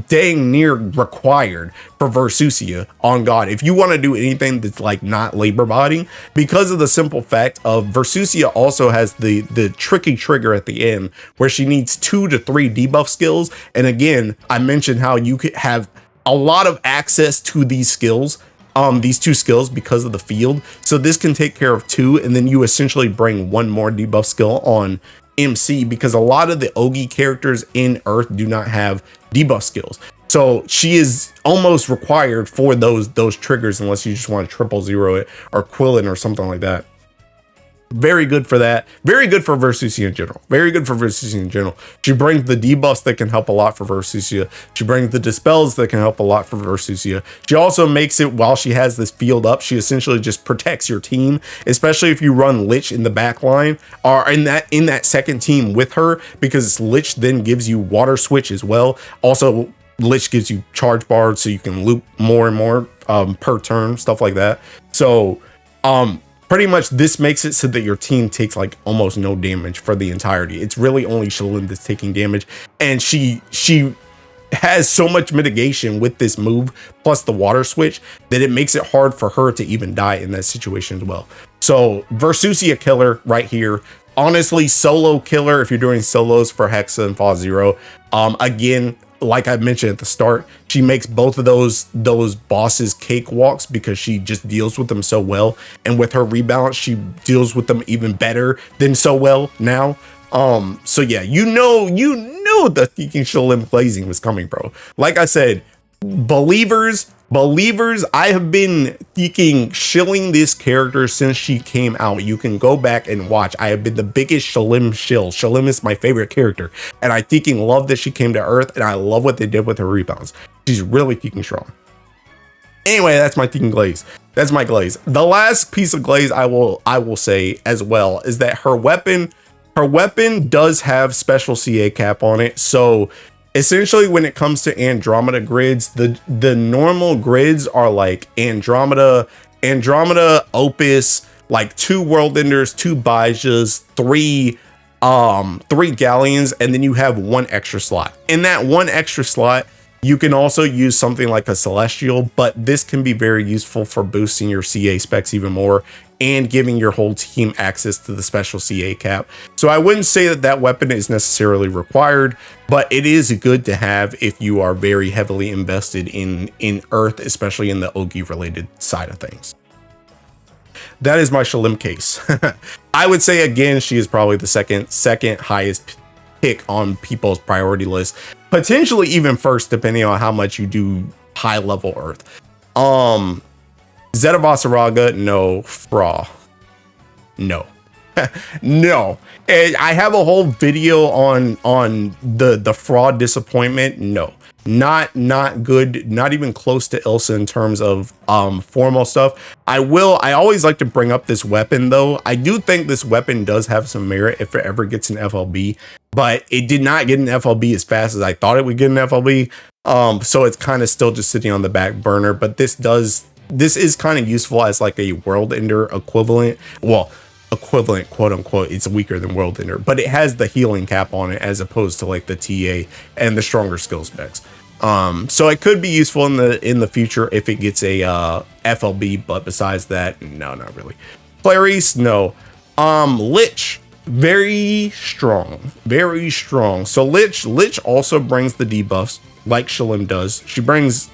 dang near required for Versusia on God. If you want to do anything that's like not labor body, because of the simple fact of Versusia also has the tricky trigger at the end where she needs 2 to 3 debuff skills. And again, I mentioned how you could have a lot of access to these skills, these 2 skills because of the field. So this can take care of 2, and then you essentially bring 1 more debuff skill on MC, because a lot of the Ogi characters in Earth do not have debuff skills. So she is almost required for those triggers, unless you just want to 000 it or quill it or something like that. Very good for that. Very good for Versusia in general. Very good for Versusia in general. She brings the debuffs that can help a lot for Versusia. She brings the dispels that can help a lot for Versusia. She also makes it, while she has this field up, she essentially just protects your team, especially if you run Lich in the back line or in that second team with her, because Lich then gives you water switch as well. Also, Lich gives you charge bars, so you can loop more and more per turn, stuff like that. So pretty much this makes it so that your team takes like almost no damage for the entirety. It's really only Shalem that's taking damage, and she has so much mitigation with this move plus the water switch that it makes it hard for her to even die in that situation as well. So Versusia killer right here. Honestly, solo killer if you're doing solos for Hexa and Fa Zero. Again, like I mentioned at the start, she makes both of those bosses cakewalks because she just deals with them so well, and with her rebalance she deals with them even better than so well now. So yeah, you know the thinking Shalem glazing was coming, bro. Like I said, believers, I have been shilling this character since she came out. You can go back and watch. I have been the biggest Shalem shill. Shalem is my favorite character, and I love that she came to Earth, and I love what they did with her rebounds. She's really strong. Anyway, that's my glaze. That's my glaze. The last piece of glaze I will say as well is that her weapon does have special CA cap on it. So essentially, when it comes to Andromeda grids, the normal grids are like Andromeda, Opus, like 2 World Enders, 2 Bajas, 3 Galleons, and then you have 1 extra slot. In that 1 extra slot, you can also use something like a Celestial, but this can be very useful for boosting your CA specs even more and giving your whole team access to the special CA cap. So I wouldn't say that weapon is necessarily required, but it is good to have if you are very heavily invested in Earth, especially in the Ogi related side of things. That is my Shalem case. I would say again, she is probably the second highest pick on people's priority list, potentially even first, depending on how much you do high level Earth. Zetavasaraga, no. Hrae, no. No. And I have a whole video on the Hrae disappointment. No, not good, not even close to Ilsa in terms of formal stuff. I always like to bring up this weapon though. I do think this weapon does have some merit if it ever gets an FLB, but it did not get an FLB as fast as I thought it would get an FLB. So it's kind of still just sitting on the back burner, but this is kind of useful as like a World Ender equivalent. Well, equivalent, quote unquote. It's weaker than World Ender, but it has the healing cap on it as opposed to like the TA and the stronger skill specs. So it could be useful in the future if it gets a FLB, but besides that, no, not really. Clarice, no. Lich, very strong. So Lich also brings the debuffs like Shalem does. She brings,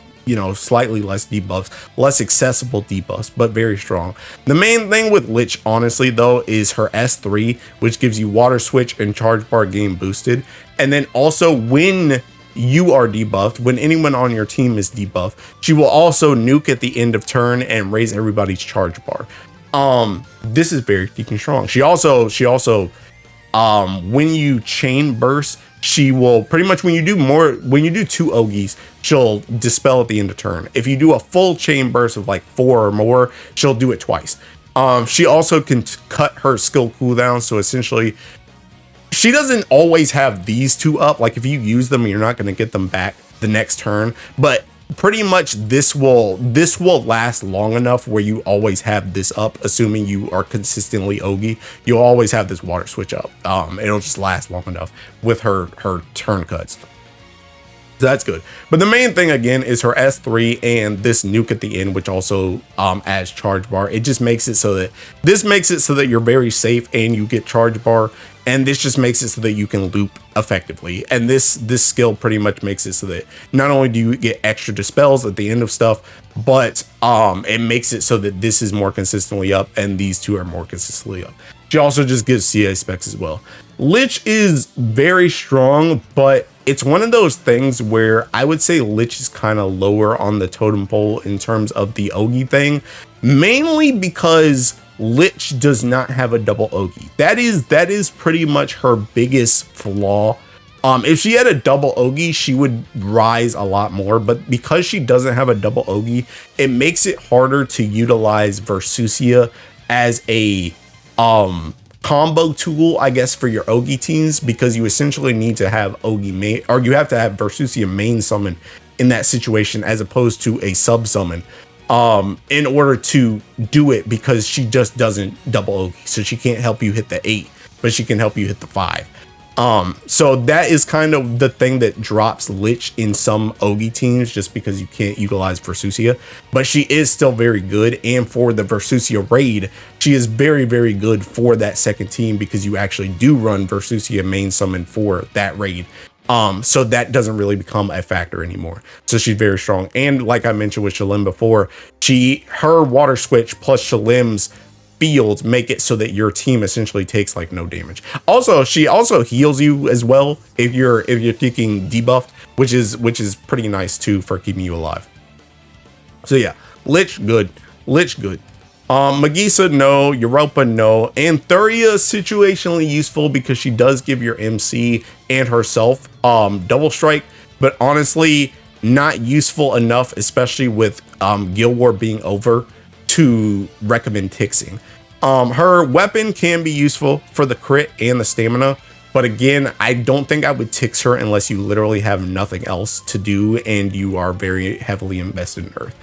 slightly less debuffs, less accessible debuffs, but very strong. The main thing with Lich, honestly, though, is her S3, which gives you water switch and charge bar game boosted. And then also when you are debuffed, when anyone on your team is debuffed, she will also nuke at the end of turn and raise everybody's charge bar. This is very strong. She also when you chain burst, she will pretty much, when you do 2 Ogies, she'll dispel at the end of turn. If you do a full chain burst of like 4 or more, she'll do it twice. She also can cut her skill cooldown, so essentially she doesn't always have these 2 up. Like if you use them, you're not going to get them back the next turn, but pretty much this will last long enough where you always have this up, assuming you are consistently Ogi. You'll always have this water switch up. It'll just last long enough with her turn cuts. So that's good. But the main thing again is her S3 and this nuke at the end, which also adds charge bar. It just makes it so that you're very safe and you get charge bar. And this just makes it so that you can loop effectively. And this skill pretty much makes it so that not only do you get extra dispels at the end of stuff, but it makes it so that this is more consistently up and these two are more consistently up. She also just gives CA specs as well. Lich is very strong, but it's one of those things where I would say Lich is kind of lower on the totem pole in terms of the Ogi thing, mainly because Lich does not have a double Ogi. That is pretty much her biggest flaw. If she had a double Ogi, she would rise a lot more, but because she doesn't have a double Ogi, it makes it harder to utilize Versusia as a combo tool, I guess, for your Ogi teams, because you essentially need to have Ogi main, or you have to have Versusia main summon in that situation as opposed to a sub summon in order to do it, because she just doesn't double Ogi, so she can't help you hit the 8, but she can help you hit the 5. So that is kind of the thing that drops Lich in some Ogi teams, just because you can't utilize Versusia, but she is still very good. And for the Versusia raid, she is very, very good for that second team, because you actually do run Versusia main summon for that raid. So that doesn't really become a factor anymore. So she's very strong. And like I mentioned with Shalem before, her water switch plus Shalem's fields make it so that your team essentially takes like no damage. Also, she also heals you as well if you're taking debuffed, which is pretty nice too for keeping you alive. So yeah, Lich good. Magisa no, Europa no, and Thuria situationally useful because she does give your MC and herself double strike, but honestly not useful enough, especially with Guild War being over, to recommend tixing. Her weapon can be useful for the crit and the stamina, but again, I don't think I would tix her unless you literally have nothing else to do and you are very heavily invested in Earth.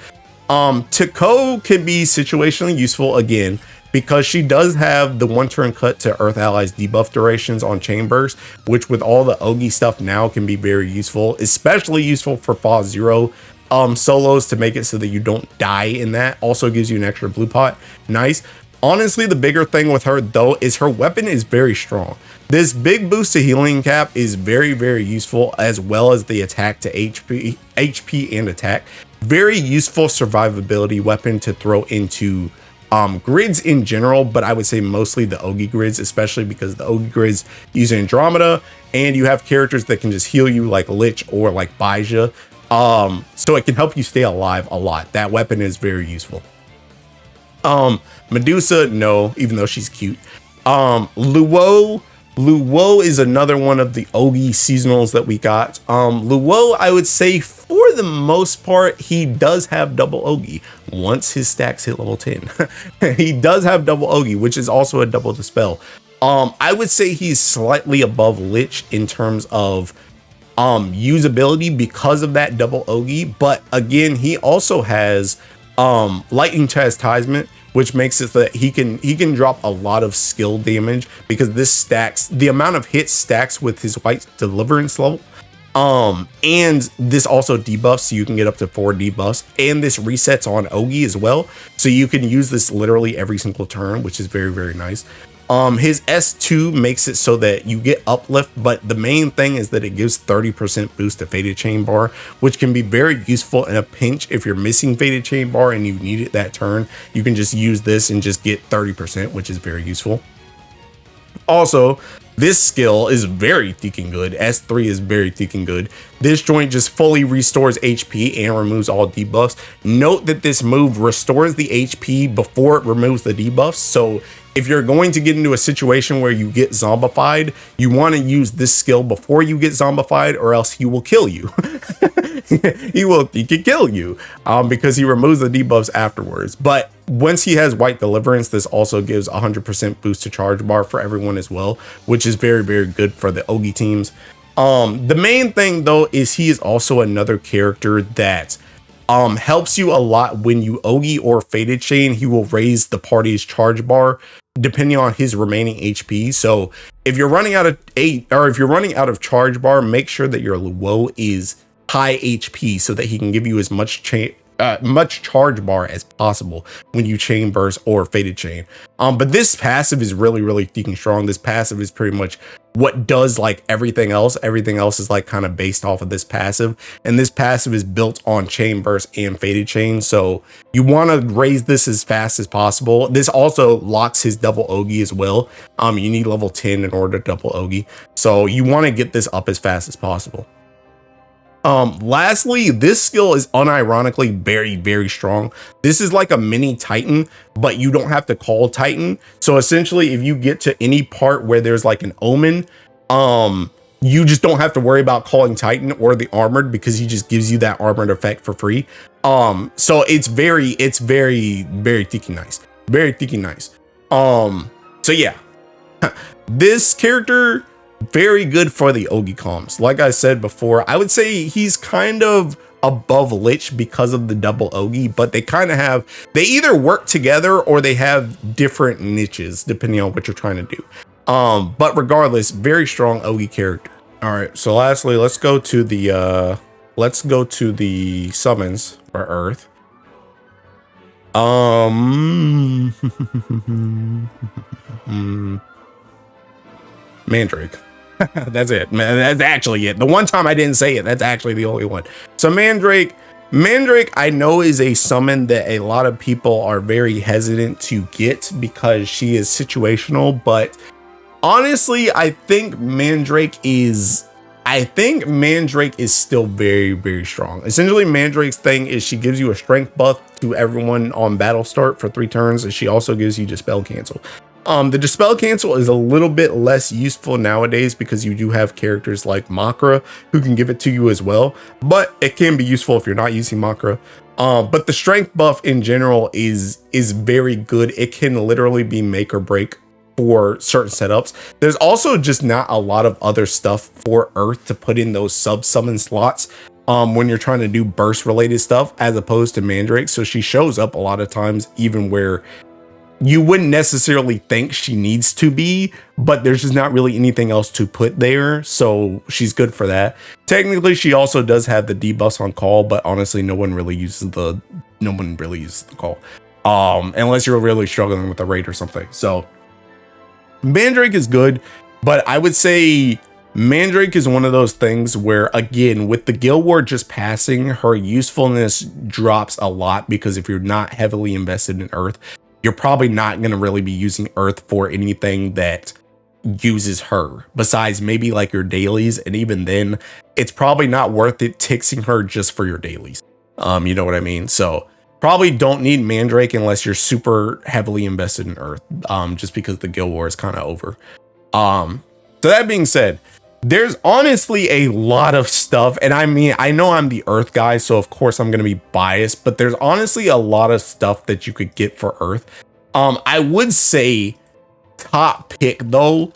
Tiko can be situationally useful again because she does have the 1-turn cut to Earth allies debuff durations on chain burst, which with all the Ogi stuff now can be very useful, especially useful for Fa 0 solos to make it so that you don't die in that. Also gives you an extra blue pot. Nice. Honestly, the bigger thing with her though is her weapon is very strong. This big boost to healing cap is very, very useful, as well as the attack to HP and attack. Very useful survivability weapon to throw into grids in general, but I would say mostly the Ogi grids, especially because the Ogi grids use Andromeda and you have characters that can just heal you like Lich or like Baija. So it can help you stay alive a lot. That weapon is very useful. Medusa, no, even though she's cute. Luo is another one of the Ogi seasonals that we got. Luo, I would say for the most part, he does have double Ogi once his stacks hit level 10. He does have double Ogi, which is also a double dispel. I would say he's slightly above Lich in terms of usability because of that double Ogi, but again, he also has lightning chastisement, which makes it that he can drop a lot of skill damage because this stacks, the amount of hits stacks with his white deliverance level. And this also debuffs, so you can get up to 4 debuffs, and this resets on Ogi as well, so you can use this literally every single turn, which is very, very nice. His S2 makes it so that you get uplift, but the main thing is that it gives 30% boost to Faded Chain Bar, which can be very useful in a pinch. If you're missing Faded Chain Bar and you need it that turn, you can just use this and just get 30%, which is very useful. Also, this skill is very freaking good. S3 is very freaking good. This joint just fully restores HP and removes all debuffs. Note that this move restores the HP before it removes the debuffs. So if you're going to get into a situation where you get zombified, you want to use this skill before you get zombified, or else he will kill you. He can kill you because he removes the debuffs afterwards. But once he has white deliverance, this also gives 100% boost to charge bar for everyone as well, which is very, very good for the Ogi teams. The main thing though is he is also another character that helps you a lot when you Ogi or Faded Chain. He will raise the party's charge bar depending on his remaining HP. So if you're running out of 8, or if you're running out of charge bar, make sure that your Luo is high HP so that he can give you as much much charge bar as possible when you chain burst or faded chain. But this passive is really, really freaking strong. This passive is pretty much what does like everything else. Everything else is like kind of based off of this passive, and this passive is built on chain burst and faded chain. So you want to raise this as fast as possible. This also locks his double Ogi as well. You need level 10 in order to double Ogi, so you want to get this up as fast as possible. Lastly, this skill is unironically very, very strong. This is like a mini Titan, but you don't have to call Titan. So essentially, if you get to any part where there's like an omen, you just don't have to worry about calling Titan or the armored, because he just gives you that armored effect for free. So it's very, very freaking nice. Very freaking nice. So yeah, this character, very good for the Ogi comms. Like I said before, I would say he's kind of above Lich because of the double Ogi, but they kind of have, they either work together or they have different niches depending on what you're trying to do. But regardless, very strong Ogi character. All right, so lastly, let's go to the summons for Earth. Mandrake. That's it, man. That's actually it. The one time I didn't say it, that's actually the only one. So Mandrake, I know, is a summon that a lot of people are very hesitant to get because she is situational, but honestly, I think Mandrake is still very, very strong. Essentially, Mandrake's thing is she gives you a strength buff to everyone on battle start for 3 turns, and she also gives you Dispel Cancel. The Dispel Cancel is a little bit less useful nowadays because you do have characters like Makura who can give it to you as well, but it can be useful if you're not using Makura. But the strength buff in general is very good. It can literally be make or break for certain setups. There's also just not a lot of other stuff for Earth to put in those sub-summon slots when you're trying to do burst related stuff, as opposed to Mandrake. So she shows up a lot of times even where you wouldn't necessarily think she needs to be, but there's just not really anything else to put there, so she's good for that. Technically, she also does have the debuffs on call, but honestly, no one really uses the call, unless you're really struggling with a raid or something. So Mandrake is good, but I would say Mandrake is one of those things where, again, with the Guild War just passing, her usefulness drops a lot, because if you're not heavily invested in Earth, you're probably not going to really be using Earth for anything that uses her, besides maybe like your dailies, and even then, it's probably not worth it tixing her just for your dailies. You know what I mean? So probably don't need Mandrake unless you're super heavily invested in Earth, just because the Guild War is kind of over. So that being said, there's honestly a lot of stuff, and I mean, I know I'm the Earth guy, so of course I'm going to be biased, but there's honestly a lot of stuff that you could get for Earth. I would say top pick though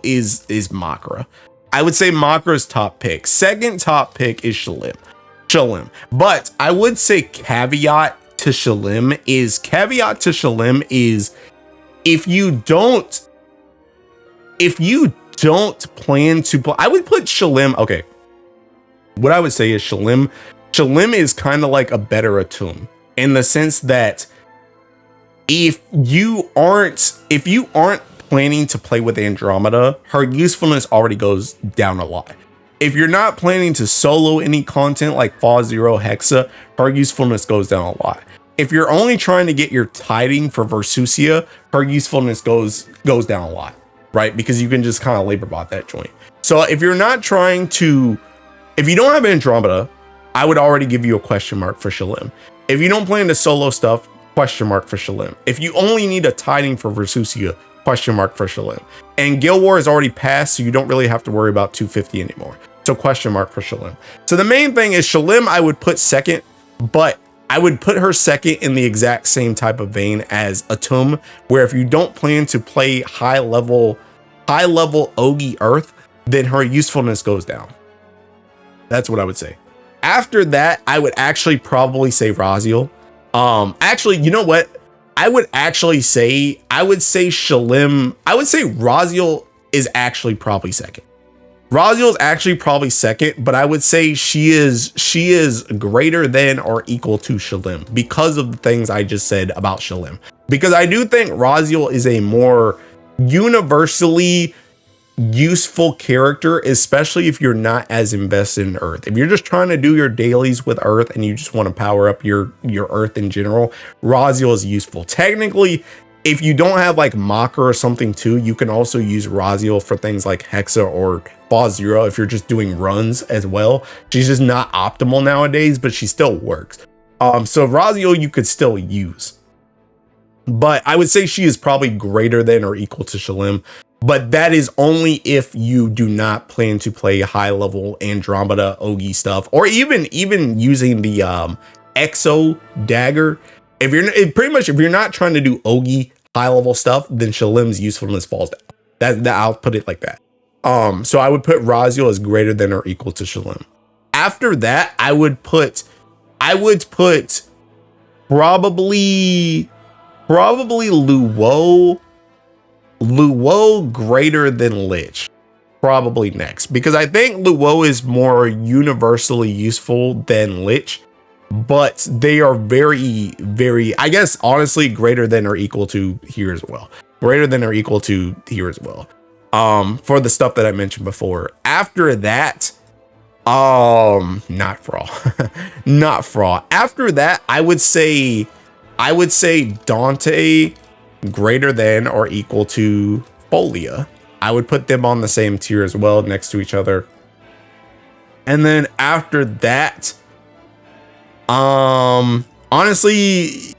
is Makura. I would say Makura's top pick. Second top pick is Shalem. But I would say caveat to Shalem is if you don't plan to play, I would put Shalem. Okay, what I would say is Shalem is kind of like a better Atum, in the sense that if you aren't planning to play with Andromeda, her usefulness already goes down a lot. If you're not planning to solo any content like Fall Zero Hexa, her usefulness goes down a lot. If you're only trying to get your tiding for Versusia, her usefulness goes down a lot, right? Because you can just kind of labor bot that joint. So if you don't have Andromeda, I would already give you a question mark for Shalem. If you don't plan to solo stuff, question mark for Shalem. If you only need a tiding for Versusia, question mark for Shalem. And Guild War is already passed, so you don't really have to worry about 250 anymore. So question mark for Shalem. So the main thing is Shalem I would put second, but I would put her second in the exact same type of vein as Atum, where if you don't plan to play high level Ogi Earth, then her usefulness goes down. That's what I would say. After that, I would actually probably say Raziel. Actually, you know what? I would say Shalem. I would say Raziel is actually probably second. Raziel is actually probably second, but I would say she is greater than or equal to Shalem because of the things I just said about Shalem. Because I do think Raziel is a more universally useful character, especially if you're not as invested in Earth. If you're just trying to do your dailies with Earth and you just want to power up your Earth in general, Raziel is useful. Technically, if you don't have like Makura or something too, you can also use Raziel for things like Hexa or Fall Zero if you're just doing runs as well. She's just not optimal nowadays, but she still works. So Raziel you could still use. But I would say she is probably greater than or equal to Shalem. But that is only if you do not plan to play high level Andromeda Ogi stuff, or even using the Exo dagger. If you're not trying to do Ogi high level stuff, then Shalem's usefulness falls down. That I'll put it like that. So I would put Raziel as greater than or equal to Shalem. After that, I would put probably Luo greater than Lich, probably next, because I think Luo is more universally useful than Lich, but they are very, I guess, honestly, greater than or equal to here as well. Greater than or equal to here as well. For the stuff that I mentioned before. After that, not Thrall. Not Thrall. After that, I would say Dante greater than or equal to Pholia. I would put them on the same tier as well, next to each other. And then after that, honestly,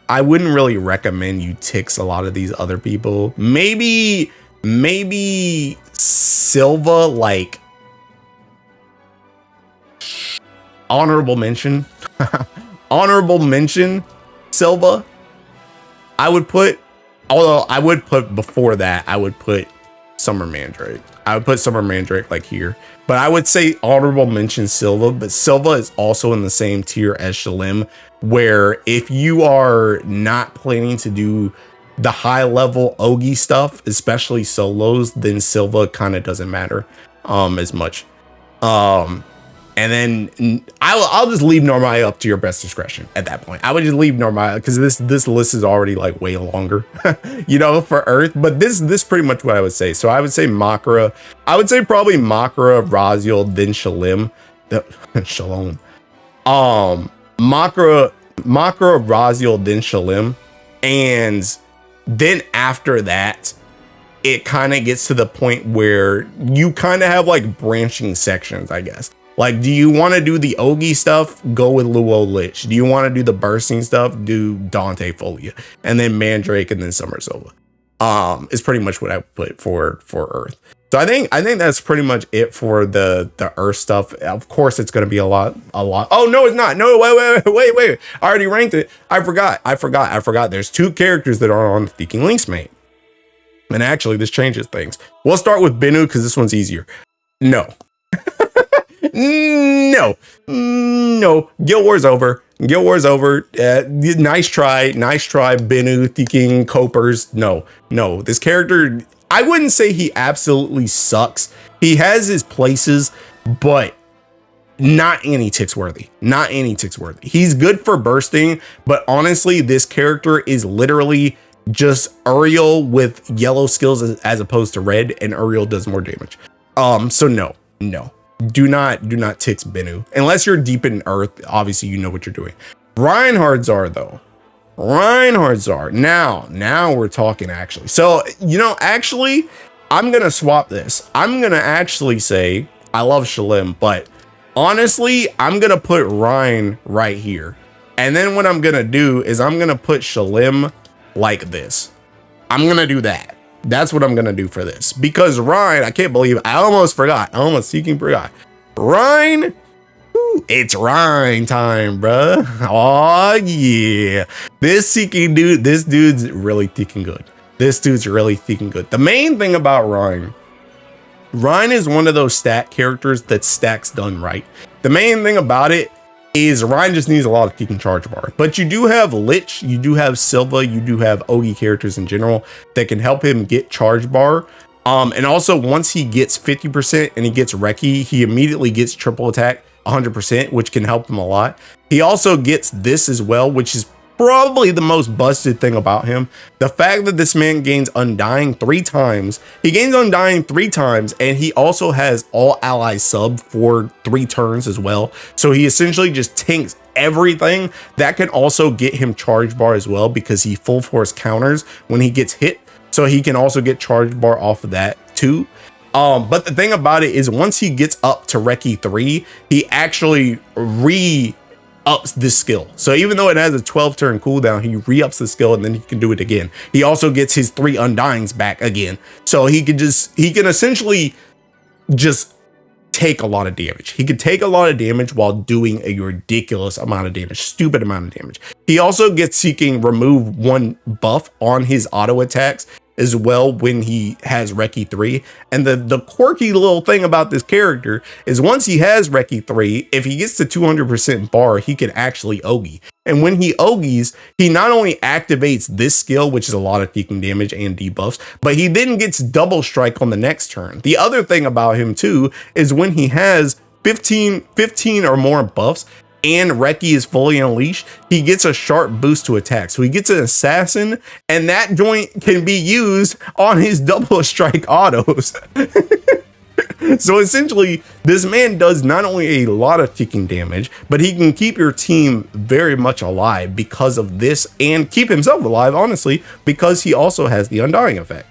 I wouldn't really recommend you tix a lot of these other people. Maybe Silva, like honorable mention. Honorable mention Silva. I would put, although I would put before that, I would put Summer Mandrake. I would put Summer Mandrake like here. But I would say honorable mention Silva, but Silva is also in the same tier as Shalem, where if you are not planning to do the high level Ogi stuff, especially solos, then Silva kind of doesn't matter as much. And then I'll just leave Normaya up to your best discretion at that point. I would just leave Normaya because this list is already like way longer, you know, for Earth. But this pretty much what I would say. So I would say Makura. I would say probably Makura, Raziel, then Shalem. Shalom. Makura, Raziel, then Shalem. And then after that, it kind of gets to the point where you kind of have like branching sections, I guess. Like, do you want to do the Ogi stuff? Go with Luo Lich. Do you want to do the bursting stuff? Do Dante Pholia. And then Mandrake and then Summer Silva. Is pretty much what I put for Earth. So I think that's pretty much it for the Earth stuff. Of course, it's going to be a lot. Oh, no, it's not. No, wait. I already ranked it. I forgot. There's two characters that are on the Seeking Links mate. And actually, this changes things. We'll start with Bennu because this one's easier. No. No. Guild War's over. Nice try, Bennu, Seeking, Copers. No. This character, I wouldn't say he absolutely sucks. He has his places, but not anti-ticks worthy. He's good for bursting, but honestly, this character is literally just Uriel with yellow skills as opposed to red, and Uriel does more damage. So no. Do not tix Bennu. Unless you're deep in Earth, obviously you know what you're doing. Reinhardt's are though. Now we're talking actually. So, you know, actually, I'm going to swap this. I'm going to actually say, I love Shalem, but honestly, I'm going to put Rein right here. And then what I'm going to do is I'm going to put Shalem like this. I'm going to do that. That's what I'm going to do for this. Because Rein, I can't believe it. I almost forgot. Rein. It's Rein time, bruh. Oh, yeah. This dude's really thinking good. The main thing about Rein is one of those stat characters that stacks done right. The main thing about it is Rein just needs a lot of kicking charge bar. But you do have Lich, you do have Silva, you do have Ogi characters in general that can help him get charge bar And also once he gets 50% and he gets Reki, he immediately gets triple attack 100%, which can help him a lot. He also gets this as well, which is probably the most busted thing about him. The fact that this man gains Undying 3 times. He gains Undying 3 times, and he also has all allies sub for 3 turns as well. So he essentially just tanks everything. That can also get him charge bar as well, because he full force counters when he gets hit. So he can also get charge bar off of that too. But the thing about it is once he gets up to Reki 3, he actually re-ups this skill. So even though it has a 12 turn cooldown, he re-ups the skill and then he can do it again. He also gets his 3 Undyings back again. So he can essentially just take a lot of damage. He can take a lot of damage while doing a ridiculous amount of damage, stupid amount of damage. He also gets seeking remove 1 buff on his auto attacks as well when he has Reki 3. And the quirky little thing about this character is once he has Reki 3, if he gets to 200% bar, he can actually Ogi. And when he Ogies, he not only activates this skill, which is a lot of seeking damage and debuffs, but he then gets double strike on the next turn. The other thing about him too is when he has 15 or more buffs, and Reki is fully unleashed, he gets a sharp boost to attack. So he gets an assassin, and that joint can be used on his double strike autos. So essentially, this man does not only a lot of ticking damage, but he can keep your team very much alive because of this, and keep himself alive, honestly, because he also has the Undying effect.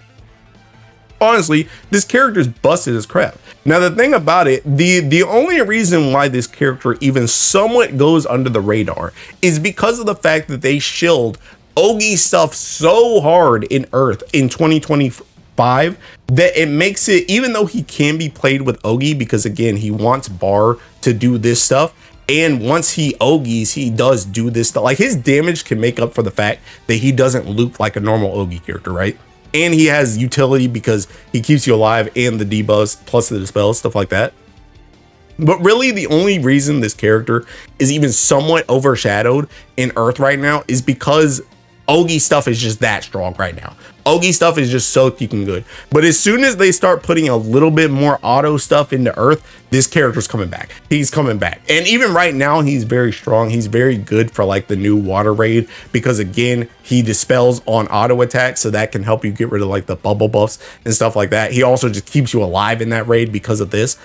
Honestly, this character's busted as crap. Now, the thing about it, the only reason why this character even somewhat goes under the radar is because of the fact that they shilled Ogi stuff so hard in Earth in 2025 that it makes it, even though he can be played with Ogi, because again, he wants Bar to do this stuff. And once he Ogies, he does do this stuff. Like his damage can make up for the fact that he doesn't loop like a normal Ogi character, right? And he has utility because he keeps you alive and the debuffs plus the dispels, stuff like that. But really the only reason this character is even somewhat overshadowed in Earth right now is because Ogi stuff is just that strong right now. Ogi stuff is just so freaking good. But as soon as they start putting a little bit more auto stuff into Earth, this character's coming back. He's coming back. And even right now, he's very strong. He's very good for like the new water raid because again, he dispels on auto attack. So that can help you get rid of like the bubble buffs and stuff like that. He also just keeps you alive in that raid because of this,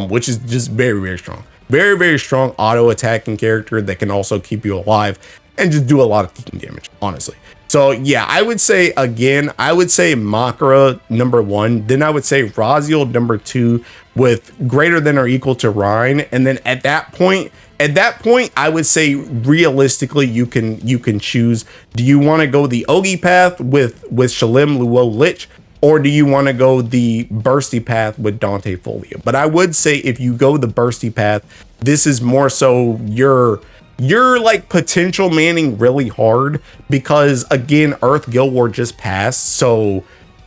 which is just very, very strong. Very, very strong auto attacking character that can also keep you alive and just do a lot of kicking damage, honestly. So yeah, I would say again, I would say Makura number 1, then I would say Raziel number 2 with greater than or equal to Rein, and then at that point, I would say realistically you can choose. Do you want to go the Ogi path with Shalem, Luo, Lich, or do you want to go the bursty path with Dante, Pholia? But I would say if you go the bursty path, this is more so you're like potential manning really hard because again, Earth Guild War just passed. So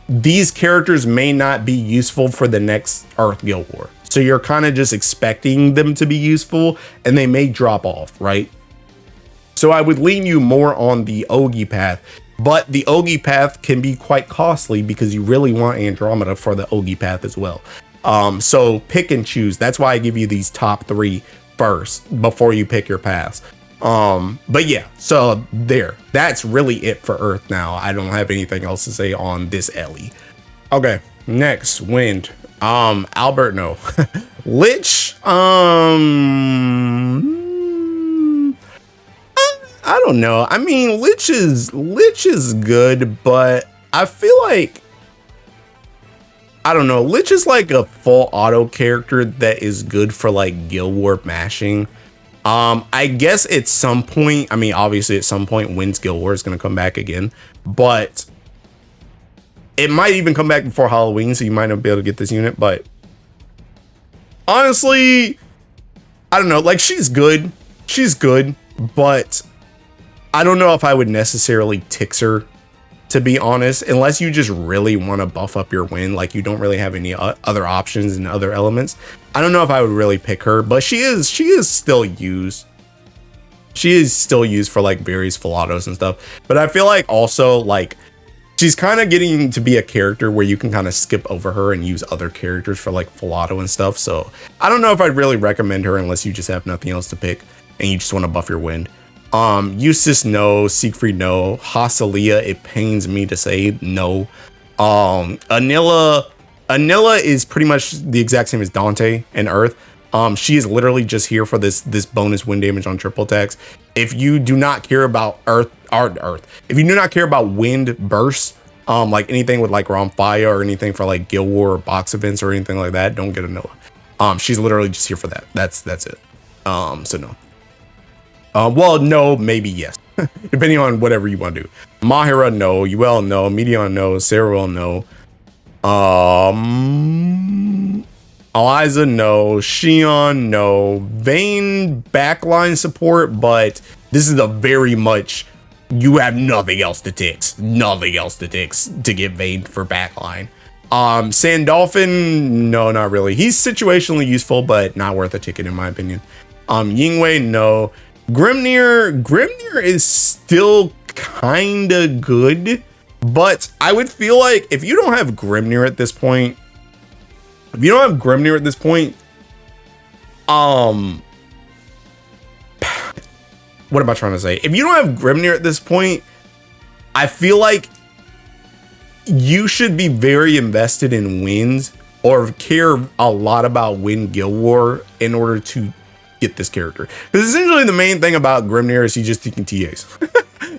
these characters may not be useful for the next Earth Guild War. So you're kind of just expecting them to be useful and they may drop off, right? So I would lean you more on the Ogi path, but the Ogi path can be quite costly because you really want Andromeda for the Ogi path as well. So pick and choose. That's why I give you these top 3 first before you pick your paths. But yeah, so that's really it for Earth now. I don't have anything else to say on this Ellie. Okay, next Wind. Albert, no. Lich, I don't know. I mean, Lich is good, but I feel like, I don't know, Lich is like a full auto character that is good for like Guild War mashing. I guess at some point, I mean, obviously at some point Wind's Guild War is going to come back again, but it might even come back before Halloween, so you might not be able to get this unit, but honestly, I don't know, like she's good, but I don't know if I would necessarily tix her, to be honest, unless you just really want to buff up your Wind, like you don't really have any other options and other elements. I don't know if I would really pick her, but she is still used. She is still used for like various full autos and stuff. But I feel like also like she's kind of getting to be a character where you can kind of skip over her and use other characters for like Filato and stuff. So I don't know if I'd really recommend her unless you just have nothing else to pick and you just want to buff your wind. Eustace, no. Siegfried, no. Hasilia, it pains me to say no. Anila is pretty much the exact same as Dante and Earth. She is literally just here for this bonus wind damage on triple attacks. If you do not care about Earth, if you do not care about wind bursts, like anything with like Rom Fire or anything for like Guild War or box events or anything like that, don't get Anila. She's literally just here for that. That's it. So no. Well, no, maybe yes, depending on whatever you want to do. Mahira, no. Ul, no. Medion, no. Sarah, no. Eliza, no. Shion, no. Vayne, backline support, but this is a very much, you have nothing else to tix. Nothing else to tix to get Vayne for backline. Sandolphin, no, not really. He's situationally useful, but not worth a ticket in my opinion. Yingwei, no. Grimnir is still kinda good, but I would feel like if you don't have Grimnir at this point, what am I trying to say? If you don't have Grimnir at this point, I feel like you should be very invested in wins or care a lot about win Guild War in order to get this character. Because essentially the main thing about Grimnir is he's just taking TAs.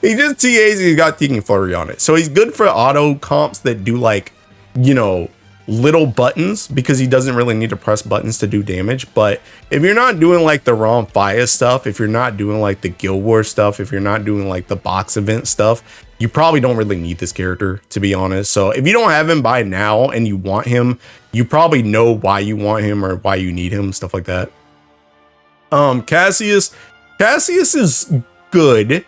He just TAs and he's got taking flurry on it. So he's good for auto comps that do like, you know, little buttons because he doesn't really need to press buttons to do damage. But if you're not doing like the Rom Fire stuff, if you're not doing like the Guild War stuff, if you're not doing like the box event stuff, you probably don't really need this character, to be honest. So if you don't have him by now and you want him, you probably know why you want him or why you need him, stuff like that. Cassius is good,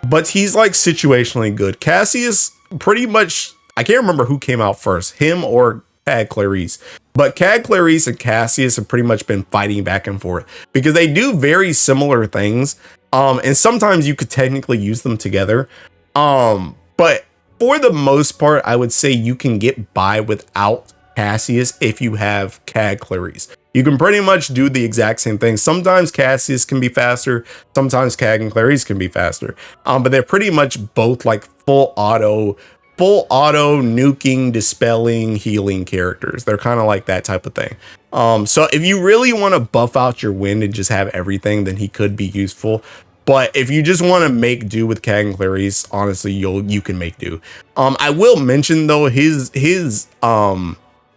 but he's like situationally good. Cassius pretty much, I can't remember who came out first, him or Cad Clarice, but Cad Clarice and Cassius have pretty much been fighting back and forth because they do very similar things. And sometimes you could technically use them together. But for the most part, I would say you can get by without Cassius if you have Cad Clarice. You can pretty much do the exact same thing. Sometimes Cassius can be faster. Sometimes Cad and Clarice can be faster. But they're pretty much both like full auto nuking, dispelling, healing characters. They're kind of like that type of thing. So if you really want to buff out your wind and just have everything, then he could be useful. But if you just want to make do with Cad and Clarice, honestly, you can make do. I will mention though, his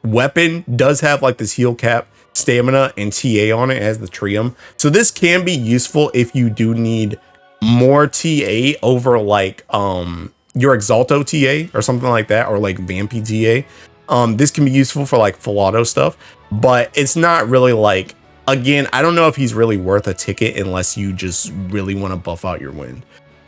weapon does have like this heal cap, stamina, and TA on it as the trium. So this can be useful if you do need more TA over like your Exalto TA or something like that, or like Vampy TA. This can be useful for like Filato stuff, but it's not really like, again, I don't know if he's really worth a ticket unless you just really want to buff out your wind.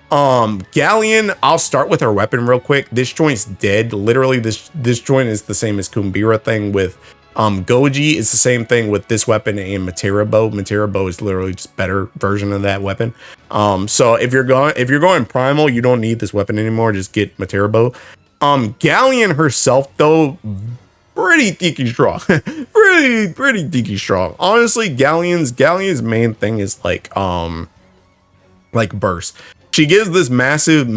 Galleon, I'll start with her weapon real quick. This joint's dead. Literally, this joint is the same as Kumbira thing with Goji. It's the same thing with this weapon and Matera Bow. Matera Bow is literally just better version of that weapon. So if you're going primal, you don't need this weapon anymore. Just get Matera Bow. Galleon herself though, pretty tiki strong. pretty tiki strong. Honestly, Galleon's main thing is like burst. She gives this massive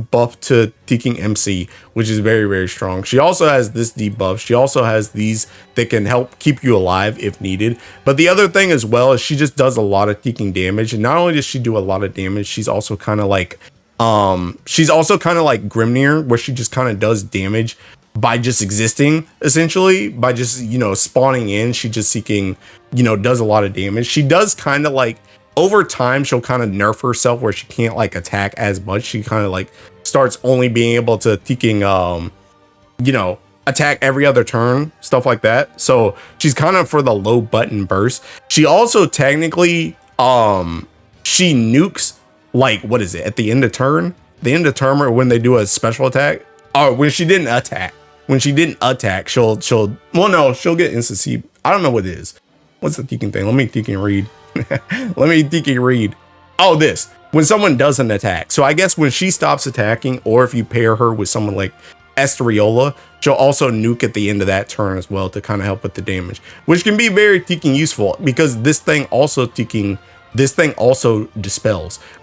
buff to Teking MC, which is very, very strong. She also has this debuff. She also has these that can help keep you alive if needed. But the other thing as well is she just does a lot of Teking damage. And not only does she do a lot of damage, she's also kind of like Grimnir, where she just kind of does damage by just existing, essentially, by just, you know, spawning in. She just seeking, you know, does a lot of damage. She does kind of like, over time, she'll kind of nerf herself where she can't like attack as much. She kind of like starts only being able to Teking, you know, attack every other turn, stuff like that. So she's kind of for the low button burst. She also technically, she nukes, like, what is it, at the end of turn? The end of turn, or when they do a special attack? Or when she didn't attack. When she didn't attack, she'll get instant C. I don't know what it is. What's the Teking thing? Let me Teking read. Let me Teking read. Oh, this. When someone doesn't attack. So I guess when she stops attacking, or if you pair her with someone like Esteriola, she'll also nuke at the end of that turn as well to kind of help with the damage, which can be very Tien useful because this thing also dispels,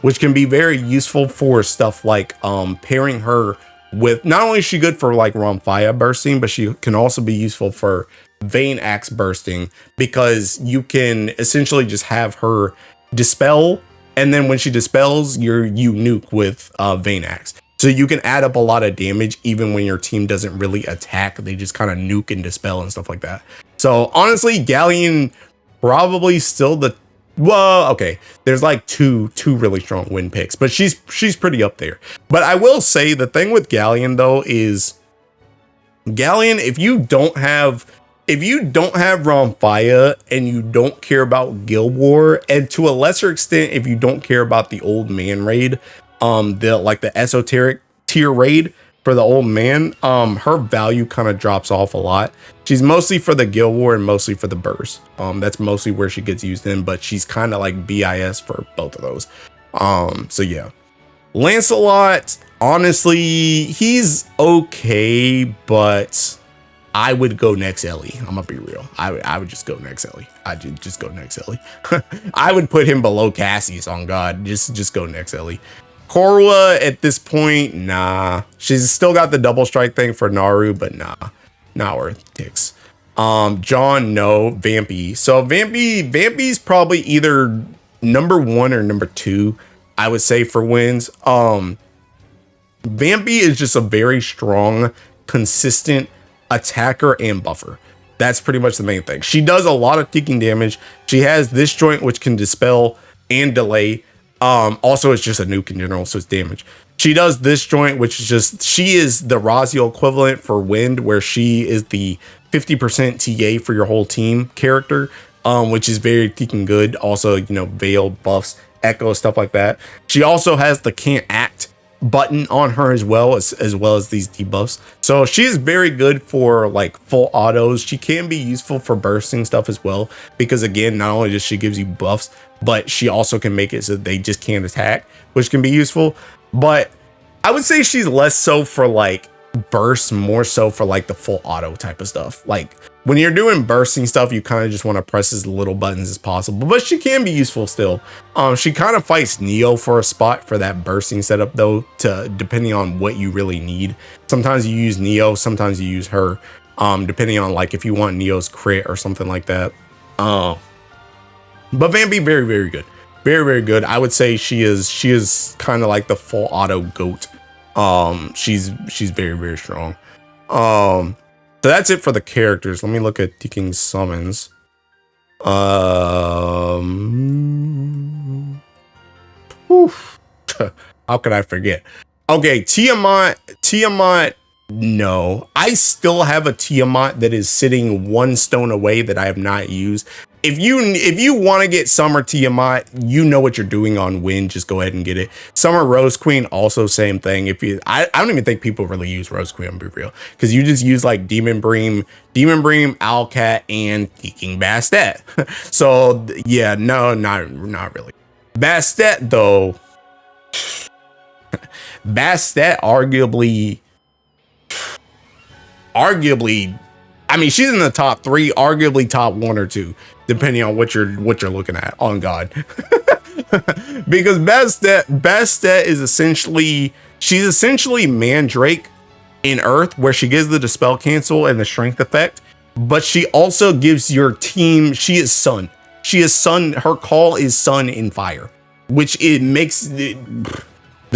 which can be very useful for stuff like pairing her with, not only is she good for like Ramphia bursting, but she can also be useful for Vein Axe bursting, because you can essentially just have her dispel, and then when she dispels, you nuke with Vein Axe. So you can add up a lot of damage even when your team doesn't really attack. They just kind of nuke and dispel and stuff like that. So honestly, Galleon probably still the, well, okay, there's like two really strong win picks, but she's pretty up there. But I will say the thing with Galleon though is Galleon, if you don't have Ramphia and you don't care about Guild War, and to a lesser extent if you don't care about the old man raid, the esoteric tier raid for the old man, her value kind of drops off a lot. She's mostly for the Guild War and mostly for the burst. That's mostly where she gets used in, but she's kind of like BIS for both of those. So yeah, Lancelot, honestly, he's okay, but I would go next Ellie. I'm gonna be real. I would just go next Ellie. I'd just go next Ellie. I would put him below Cassius, on God. Just go next Ellie. Korwa at this point, nah. She's still got the double strike thing for Naru, but nah, not worth ticks. John, no. Vampy. So Vampy's probably either number 1 or number 2, I would say, for wins. Vampy is just a very strong, consistent attacker and buffer. That's pretty much the main thing. She does a lot of ticking damage. She has this joint which can dispel and delay. Also it's just a nuke in general, so it's damage. She does this joint, which is just, she is the Raziel equivalent for wind, where she is the 50% TA for your whole team character, which is very freaking good. Also, you know, veil buffs, echo, stuff like that. She also has the can't act button on her as well as these debuffs. So she is very good for like full autos. She can be useful for bursting stuff as well, because again, not only does she gives you buffs, but she also can make it so they just can't attack, which can be useful. But I would say she's less so for like bursts, more so for like the full auto type of stuff. Like when you're doing bursting stuff, you kind of just want to press as little buttons as possible, but she can be useful still. She kind of fights Neo for a spot for that bursting setup though, depending on what you really need. Sometimes you use Neo, sometimes you use her, depending on like if you want Neo's crit or something like that. But Vampy, very, very good. Very, very good. I would say she is kind of like the full auto GOAT. She's very, very strong. So that's it for the characters. Let me look at King's summons. How could I forget? Okay, Tiamat, no. I still have a Tiamat that is sitting 1 stone away that I have not used. If you want to get Summer Tiamat, you know what you're doing on Wind, just go ahead and get it. Summer Rose Queen, also same thing. I don't even think people really use Rose Queen, I'm be real, because you just use like Demon Bream, Owlcat, and King Bastet. So yeah, no, not really. Bastet though, Bastet arguably, I mean, she's in the top 3, arguably top 1 or 2, depending on what you're looking at, on God. Because Bastet is essentially, she's essentially Mandrake in Earth, where she gives the dispel cancel and the strength effect, but she also gives your team, she is sun. Her call is sun in fire, which it makes the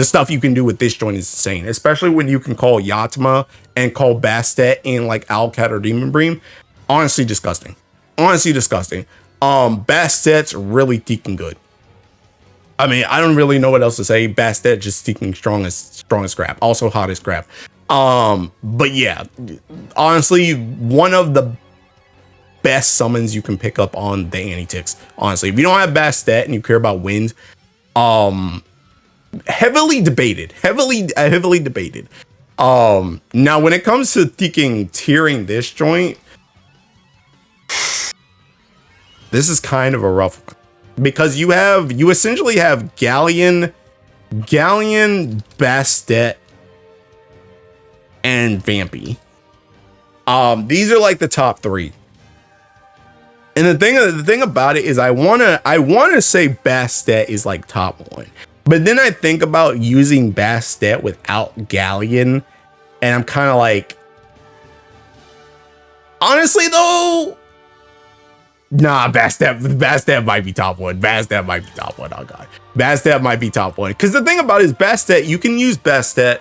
stuff you can do with this joint is insane, especially when you can call Yatma and call Bastet and like Owlcat or Demon Bream. Honestly disgusting. Bastet's really freaking good. I mean, I don't really know what else to say. Bastet just freaking strong as crap. Also hot as crap. But yeah, honestly, one of the best summons you can pick up on the anti-ticks. Honestly, if you don't have Bastet and you care about wind, heavily debated. Now when it comes to tiering this joint, this is kind of a rough one, because you essentially have Galleon, Bastet, and Vampy. These are like the top 3. And the thing about it is I wanna say Bastet is like top 1. But then I think about using Bastet without Galleon, and I'm kind of like, honestly though, nah, Bastet might be top 1. Bastet might be top 1. Oh god, Bastet might be top 1. Because the thing about it is Bastet, you can use Bastet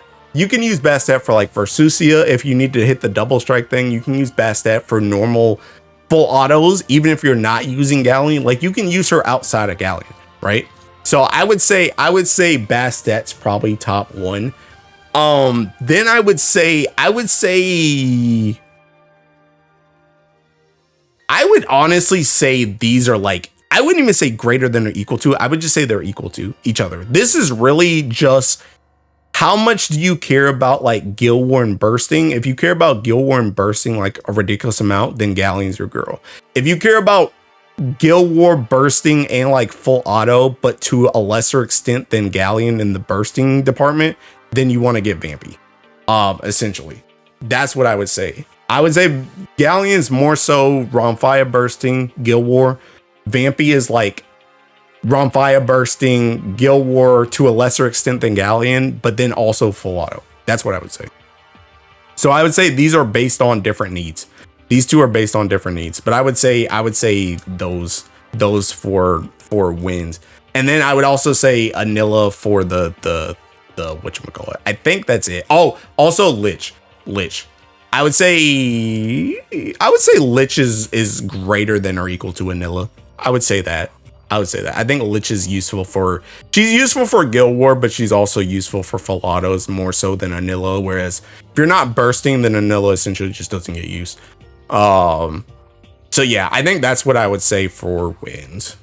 for like Versusia if you need to hit the double strike thing. You can use Bastet for normal full autos, even if you're not using Galleon. Like, you can use her outside of Galleon, right? So I would say Bastet's probably top 1. Then I would honestly say these are like, I wouldn't even say greater than or equal to. I would just say they're equal to each other. This is really just how much do you care about like Guild War and bursting? If you care about Guild War and bursting like a ridiculous amount, then Galleon's your girl. If you care about Guild War bursting and like full auto, but to a lesser extent than Galleon in the bursting department, then you want to get Vampy. Essentially, that's what I would say. I would say Galleon's more so Ronfire bursting, Guild War. Vampy is like Ronfire bursting, Guild War to a lesser extent than Galleon, but then also full auto. That's what I would say. So I would say these are based on different needs. These two are based on different needs, but I would say those for wins. And then I would also say Anila for the whatchamacallit. I think that's it. Oh, also Lich. I would say Lich is greater than or equal to Anila. I would say that. I think Lich is useful for Guild War, but she's also useful for full autos more so than Anila. Whereas if you're not bursting, then Anila essentially just doesn't get used. So yeah, I think that's what I would say for wins.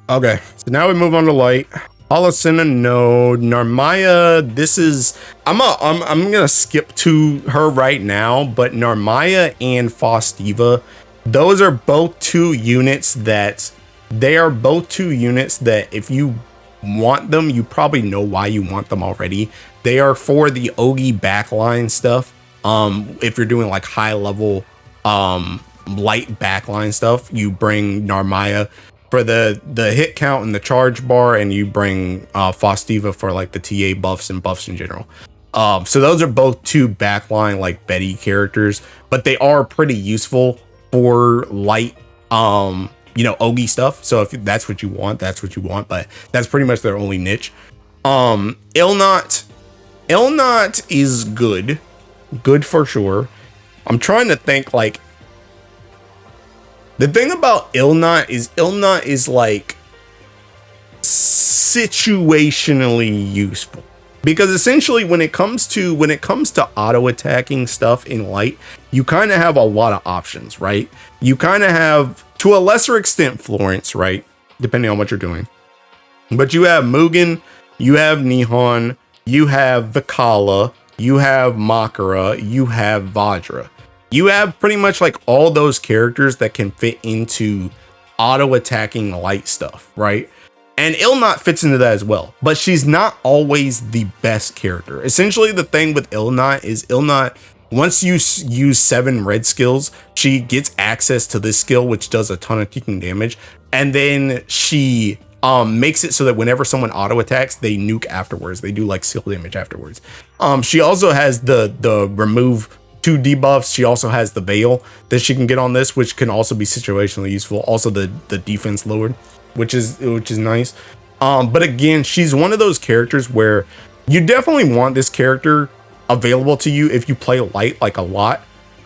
Okay, so now we move on to light. Holocena node, Narmaya. This is I'm gonna skip to her right now, but Narmaya and Fostiva, those are both two units that if you want them, you probably know why you want them already. They are for the Ogi backline stuff. If you're doing like high level light backline stuff, you bring Narmaya for the hit count and the charge bar, and you bring Fostiva for like the TA buffs and buffs in general. So those are both two backline like Betty characters, but they are pretty useful for light Ogi stuff. So if that's what you want, but that's pretty much their only niche. Illnott is good for sure. I'm trying to think, like, the thing about Illnott is like situationally useful, because essentially when it comes to auto attacking stuff in light, you kind of have a lot of options, right? You kind of have, to a lesser extent, Florence, right? Depending on what you're doing. But you have Mugen, you have Nihon, you have Vikala, you have Makura, you have Vajra. You have pretty much like all those characters that can fit into auto attacking light stuff, right? And Illnott fits into that as well, but she's not always the best character. Essentially, the thing with Illnott is once you use 7 red skills, she gets access to this skill, which does a ton of kicking damage. And then she makes it so that whenever someone auto attacks, they nuke afterwards. They do like skill damage afterwards. She also has the remove 2 debuffs. She also has the veil that she can get on this, which can also be situationally useful. Also the defense lowered, which is nice. But again, she's one of those characters where you definitely want this character available to you if you play light like a lot,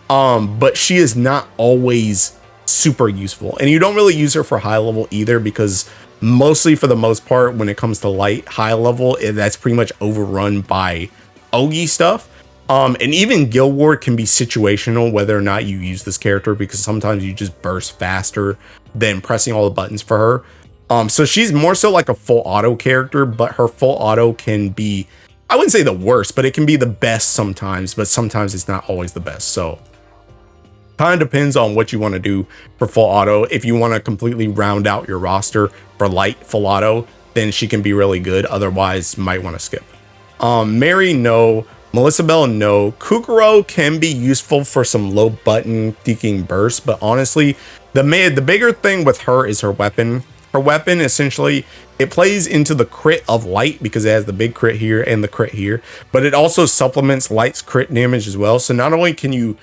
but she is not always super useful, and you don't really use her for high level either, because mostly, for the most part, when it comes to light high level, that's pretty much overrun by Ogi stuff. And even Guild War can be situational whether or not you use this character, because sometimes you just burst faster than pressing all the buttons for her. So she's more so like a full auto character, but her full auto can be, I wouldn't say the worst, but it can be the best sometimes, but sometimes it's not always the best. So kind of depends on what you want to do for full auto. If you want to completely round out your roster for light full auto, then she can be really good. Otherwise, might want to skip. Mary, no. Melissa Bell, no. Kukuro can be useful for some low button deking bursts, but honestly, the bigger thing with her is her weapon. Her weapon, essentially, it plays into the crit of light because it has the big crit here and the crit here, but it also supplements light's crit damage as well. So not only can you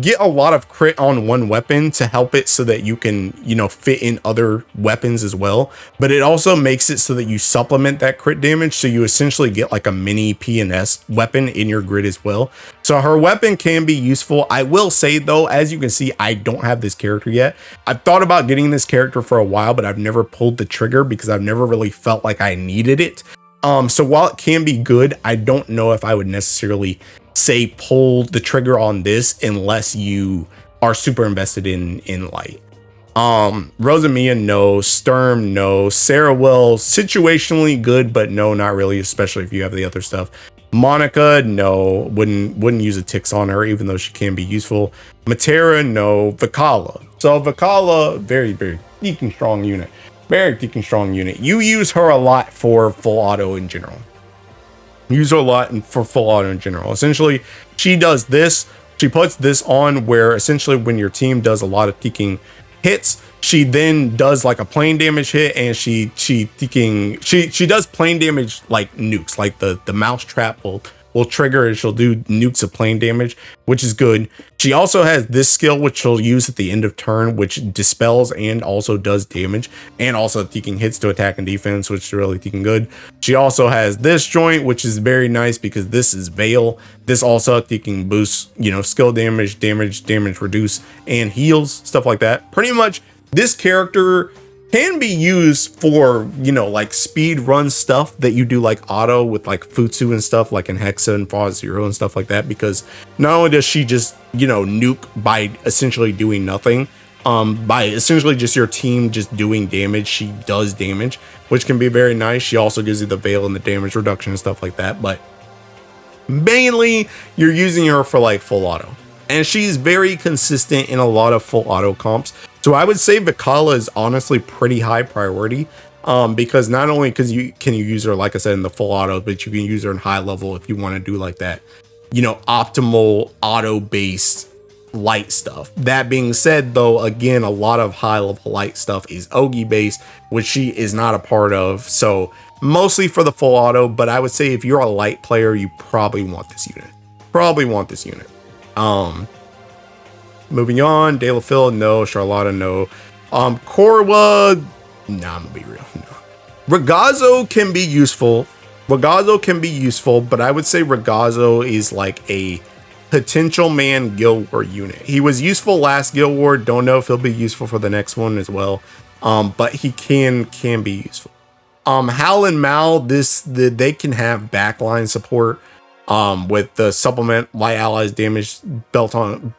get a lot of crit on one weapon to help it so that you can, you know, fit in other weapons as well, but it also makes it so that you supplement that crit damage, so you essentially get like a mini PNS weapon in your grid as well. So her weapon can be useful. I will say though, as you can see, I don't have this character yet. I've thought about getting this character for a while, but I've never pulled the trigger because I've never really felt like I needed it. So while it can be good, I don't know if I would necessarily say pull the trigger on this unless you are super invested in light. Rosamia, no. Sturm, no. Sarah Wells, situationally good, but no, not really, especially if you have the other stuff. Monica, no. Wouldn't use a Tix on her, even though she can be useful. Matera, no. Vikala. So Vikala, very deacon strong unit. Very deacon strong unit. You use her a lot for full auto in general. Use her a lot for full auto in general. Essentially, she does this. She puts this on where essentially when your team does a lot of deaking hits, she then does like a plane damage hit, and she does plane damage like nukes, like the mouse trap will trigger and she'll do nukes of plane damage, which is good. She also has this skill which she'll use at the end of turn, which dispels and also does damage, and also taking hits to attack and defense, which is really taking good. She also has this joint, which is very nice because this is Veil. This also taking boosts, you know, skill damage reduce, and heals, stuff like that. Pretty much this character can be used for, you know, like speed run stuff that you do like auto with like Futsu and stuff like in Hexa and Fall Zero and stuff like that, because not only does she just, you know, nuke by essentially doing nothing, by essentially just your team just doing damage, she does damage, which can be very nice. She also gives you the veil and the damage reduction and stuff like that, but mainly you're using her for like full auto, and she's very consistent in a lot of full auto comps. So I would say Vikala is honestly pretty high priority, because not only can you use her, like I said, in the full auto, but you can use her in high level if you want to do like that, you know, optimal auto based light stuff. That being said though, again, a lot of high level light stuff is Ogi based, which she is not a part of. So mostly for the full auto, but I would say if you're a light player, you probably want this unit. Moving on, De La Phil, no. Charlotta, no. Korwa, nah, I'm gonna be real, no. Ragazzo can be useful. But I would say Ragazzo is like a potential man Guild War unit. He was useful last Guild War. Don't know if he'll be useful for the next one as well. But he can be useful. Hal and Mal, they can have backline support with the supplement light allies damage built on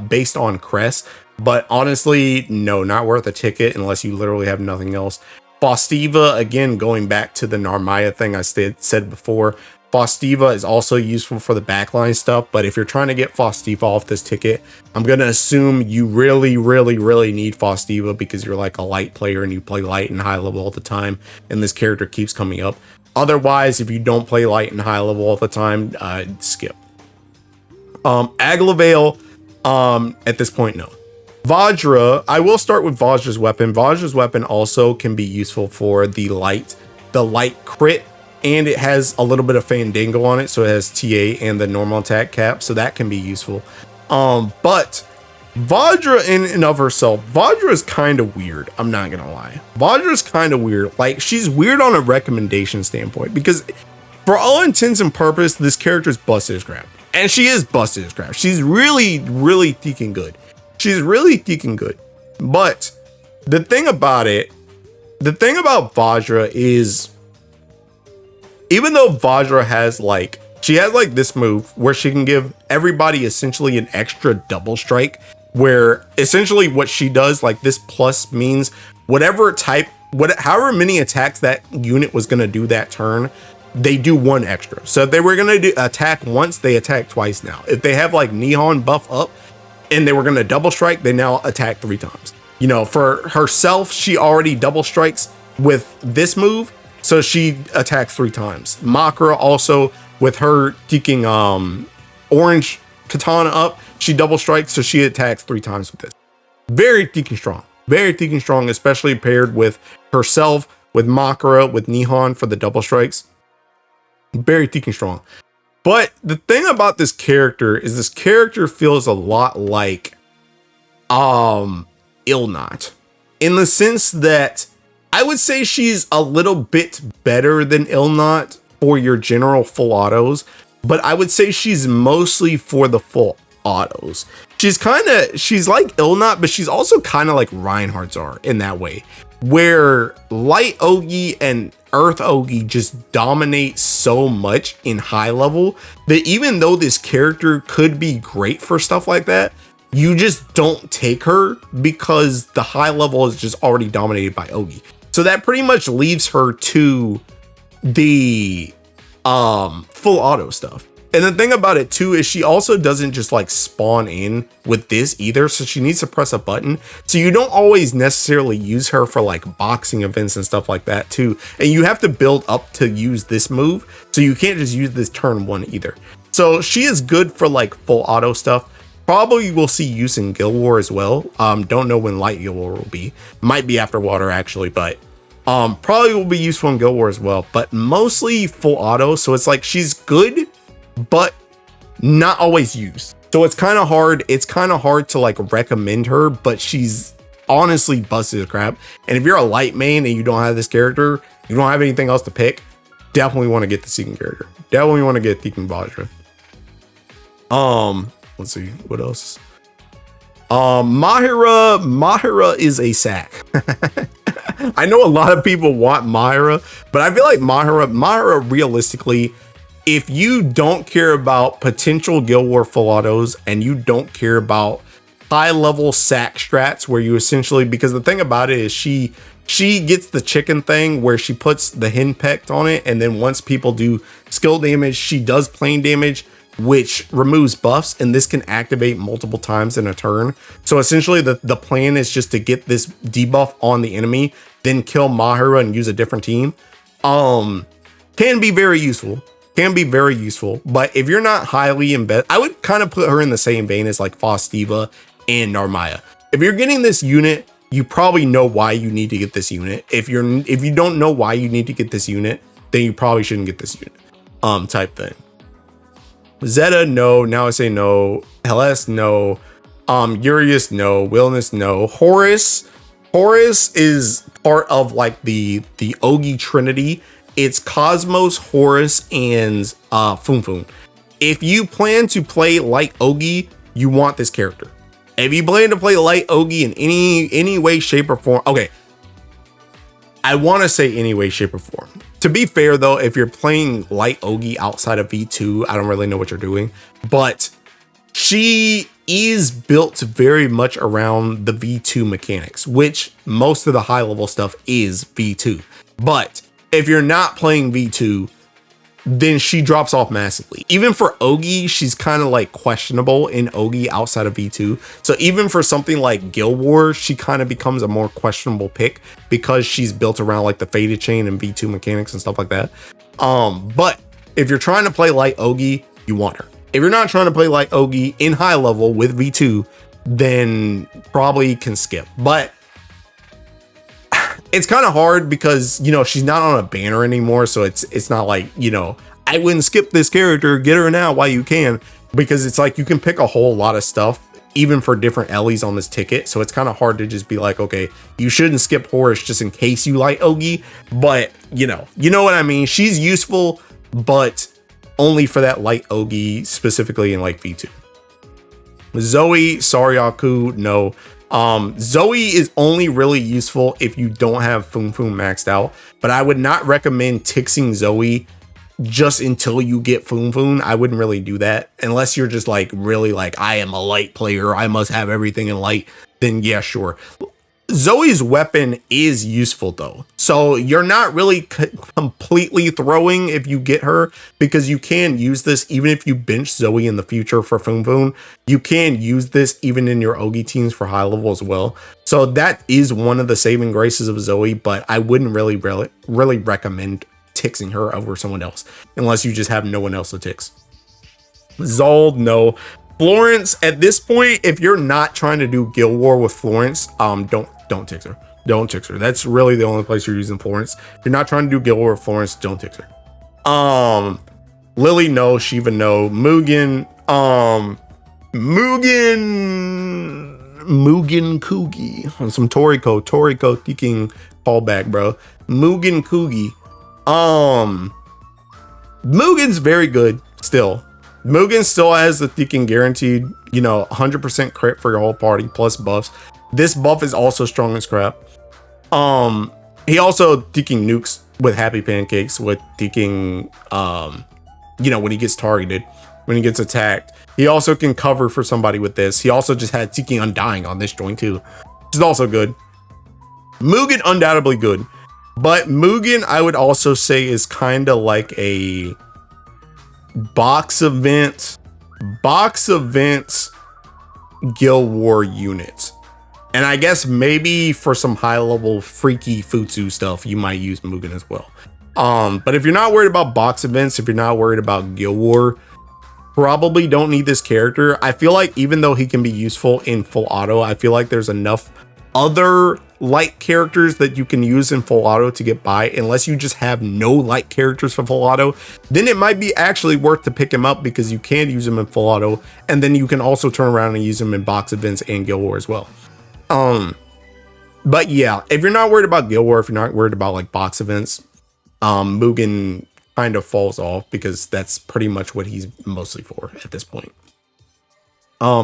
based on Crest, but honestly, no, not worth a ticket unless you literally have nothing else. Faustiva, again, going back to the Narmaya thing I said before, Faustiva is also useful for the backline stuff, but if you're trying to get Faustiva off this ticket, I'm going to assume you really need Faustiva because you're like a light player and you play light and high level all the time, and this character keeps coming up. Otherwise, if you don't play light and high level all the time, skip. Aglavale, at this point, no. Vajra, I will start with Vajra's weapon. Vajra's weapon also can be useful for the light crit, and it has a little bit of Fandango on it, so it has TA and the normal attack cap, so that can be useful. But Vajra in and of herself, Vajra is kind of weird. I'm not gonna lie. Vajra is kind of weird. Like, she's weird on a recommendation standpoint because for all intents and purposes, this character is busted as crap. And she is busted as crap. She's really deaking good. But the thing about Vajra is, even though Vajra has she has this move where she can give everybody essentially an extra double strike, where essentially what she does, this plus means however many attacks that unit was going to do that turn, they do one extra. So if they were going to attack once, they attack twice now. If they have Nihon buff up and they were going to double strike, they now attack 3 times. You know, for herself, she already double strikes with this move, so she attacks 3 times. Makura also, with her kicking orange katana up, she double strikes, so she attacks 3 times with this. Very Tien strong. Very Tien strong, especially paired with herself, with Makura, with Nihon for the double strikes. Very Tien strong. But the thing about this character is this character feels a lot like Illnott, in the sense that I would say she's a little bit better than Illnott for your general full autos, but I would say she's mostly for the full autos. She's like Illnott, but she's also kind of like Reinhardt's are in that way, where light Ogi and earth Ogi just dominate so much in high level that even though this character could be great for stuff like that, you just don't take her because the high level is just already dominated by Ogi. So that pretty much leaves her to the full auto stuff. And the thing about it too is she also doesn't just like spawn in with this either, so she needs to press a button. So you don't always necessarily use her for like boxing events and stuff like that too. And you have to build up to use this move, so you can't just use this turn 1 either. So she is good for like full auto stuff. Probably will see use in Guild War as well. Don't know when Light Guild War will be. Might be after Water actually, but probably will be useful in Guild War as well. But mostly full auto, so it's like she's good, but not always used. So it's kind of hard. It's kind of hard to like recommend her, but she's honestly busted the crap. And if you're a light main and you don't have this character, you don't have anything else to pick, definitely want to get the Seeking character. Definitely want to get Deacon Vajra. Let's see what else. Mahira is a sack. I know a lot of people want Mahira, but I feel like Mahira realistically, if you don't care about potential Guild War full autos and you don't care about high level sack strats where you essentially, because the thing about it is she gets the chicken thing where she puts the henpecked on it, and then once people do skill damage, she does plane damage, which removes buffs, and this can activate multiple times in a turn. So essentially the plan is just to get this debuff on the enemy, then kill Mahira and use a different team. Can be very useful. But if you're not highly embedded, I would kind of put her in the same vein as like Faustiva and Narmaya. If you're getting this unit, you probably know why you need to get this unit. If you don't know why you need to get this unit, then you probably shouldn't get this unit. Type thing. Zeta, no. Now I say no. Hellas, no. Urius, no. Willness, no. Horus is part of like the Ogi Trinity. It's Cosmos, Horus, and Funfun. If you plan to play light Ogi, you want this character. If you plan to play light Ogi in any way, shape, or form, okay. I want to say any way, shape, or form. To be fair though, if you're playing light Ogi outside of V2, I don't really know what you're doing, but she is built very much around the V2 mechanics, which most of the high level stuff is V2. But if you're not playing V2, then she drops off massively. Even for Ogi, she's kind of like questionable in Ogi outside of V2. So even for something like Guild War, she kind of becomes a more questionable pick because she's built around like the Faded Chain and V2 mechanics and stuff like that. But if you're trying to play light Ogi, you want her. If you're not trying to play light Ogi in high level with V2, then probably can skip. But it's kind of hard because, you know, she's not on a banner anymore. So it's not like, you know, I wouldn't skip this character, get her now while you can, because it's like you can pick a whole lot of stuff, even for different Ellies on this ticket. So it's kind of hard to just be like, okay, you shouldn't skip Horus just in case you like Ogi. But, you know what I mean? She's useful, but only for that light Ogi, specifically in like V2. Zoe, Saryaku, no. Zoe is only really useful if you don't have Funfun maxed out, but I would not recommend tixing Zoe just until you get Funfun. I wouldn't really do that unless you're just like really like, I am a light player, I must have everything in light. Then yeah, sure. Zoe's weapon is useful though. So you're not really completely throwing if you get her, because you can use this even if you bench Zoe in the future for Foon Foon. You can use this even in your Ogi teams for high level as well. So that is one of the saving graces of Zoe, but I wouldn't really recommend tixing her over someone else unless you just have no one else to tix. Zold, no. Florence, at this point, if you're not trying to do Guild War with Florence, don't tix her. Don't tix her. That's really the only place you're using Florence. If you're not trying to do Guild War with Florence, don't tix her. Lily, no. Shiva, no. Mugen Kugi. On some Toriko thinking callback, bro. Mugen Kugi. Mugen's very good still. Mugen still has the Thinking guaranteed, 100% crit for your whole party plus buffs. This buff is also strong as crap. He also Thinking nukes with Happy Pancakes, with Thinking, when he gets targeted, when he gets attacked. He also can cover for somebody with this. He also just had Thinking Undying on this joint too, which is also good. Mugen undoubtedly good, but Mugen I would also say is kind of like a box events Guild War units. And I guess maybe for some high level freaky Futsu stuff, you might use Mugen as well. But if you're not worried about box events, if you're not worried about Guild War, probably don't need this character. I feel like even though he can be useful in full auto, I feel like there's enough other light characters that you can use in full auto to get by. Unless you just have no light characters for full auto, then it might be actually worth to pick him up, because you can use him in full auto, and then you can also turn around and use him in box events and Guild War as well. But yeah, if you're not worried about Guild War, if you're not worried about like box events, Mugen kind of falls off, because that's pretty much what he's mostly for at this point.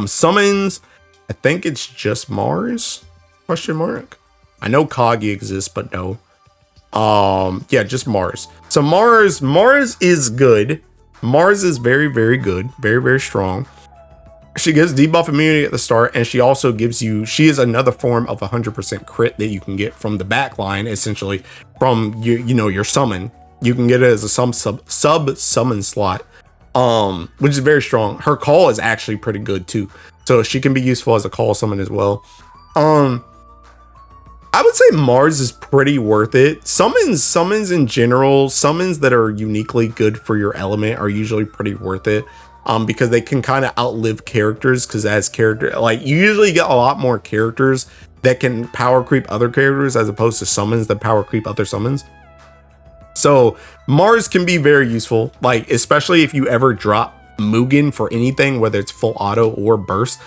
Summons, I think it's just Mars? Question mark. I know Kagi exists, but no. Yeah, just Mars. So Mars is good. Mars is very, very good. Very, very strong. She gives debuff immunity at the start, and she also gives you, she is another form of 100% crit that you can get from the back line, essentially from your summon. You can get it as a sub summon slot, which is very strong. Her call is actually pretty good too, so she can be useful as a call summon as well. I would say Mars is pretty worth it. Summons in general, summons that are uniquely good for your element are usually pretty worth it, because they can kind of outlive characters, because as character, like, you usually get a lot more characters that can power creep other characters as opposed to summons that power creep other summons. So Mars can be very useful, like especially if you ever drop Mugen for anything, whether it's full auto or burst.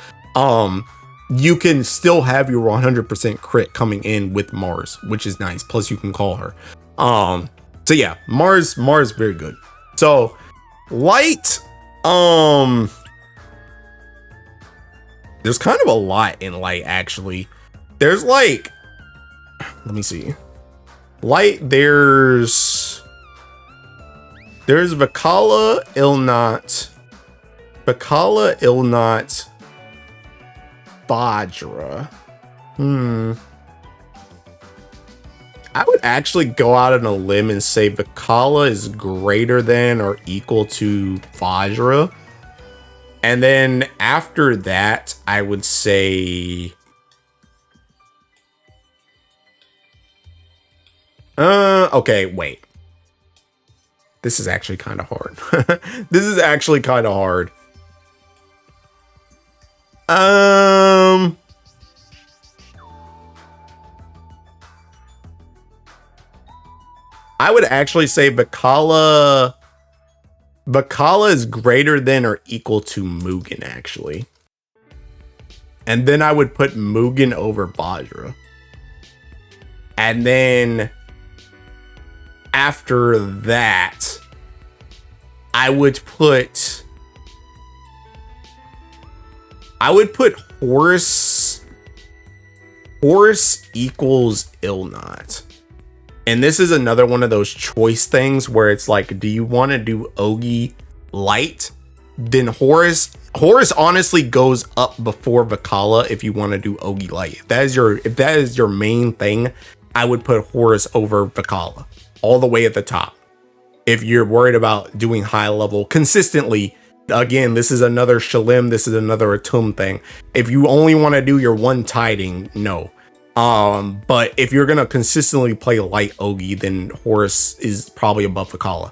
You can still have your 100% crit coming in with Mars, which is nice. Plus you can call her. So yeah, Mars very good. So light, there's kind of a lot in light actually. There's like, let me see. Light, there's Vikala, Illnott, Vajra. I would actually go out on a limb and say Vikala is greater than or equal to Vajra. And then after that, I would say okay, wait. This is actually kind of hard. This is actually kind of hard. I would actually say Vikala is greater than or equal to Mugen, actually. And then I would put Mugen over Vajra. And then after that, I would put Horus equals Illnott. And this is another one of those choice things where it's like, do you want to do Ogi light? then Horus honestly goes up before Vikala if you want to do Ogi Light. If that is your main thing, I would put Horus over Vikala all the way at the top. If you're worried about doing high level consistently, again, this is another Shalem, this is another Atum thing. If you only want to do your one tiding, no. But if you're gonna consistently play light Ogi, then Horus is probably above Vikala.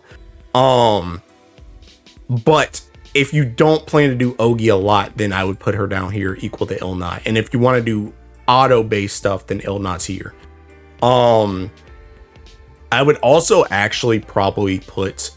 But if you don't plan to do Ogi a lot, then I would put her down here equal to Illnott. And if you want to do auto based stuff, then Illnott's here. I would also actually probably put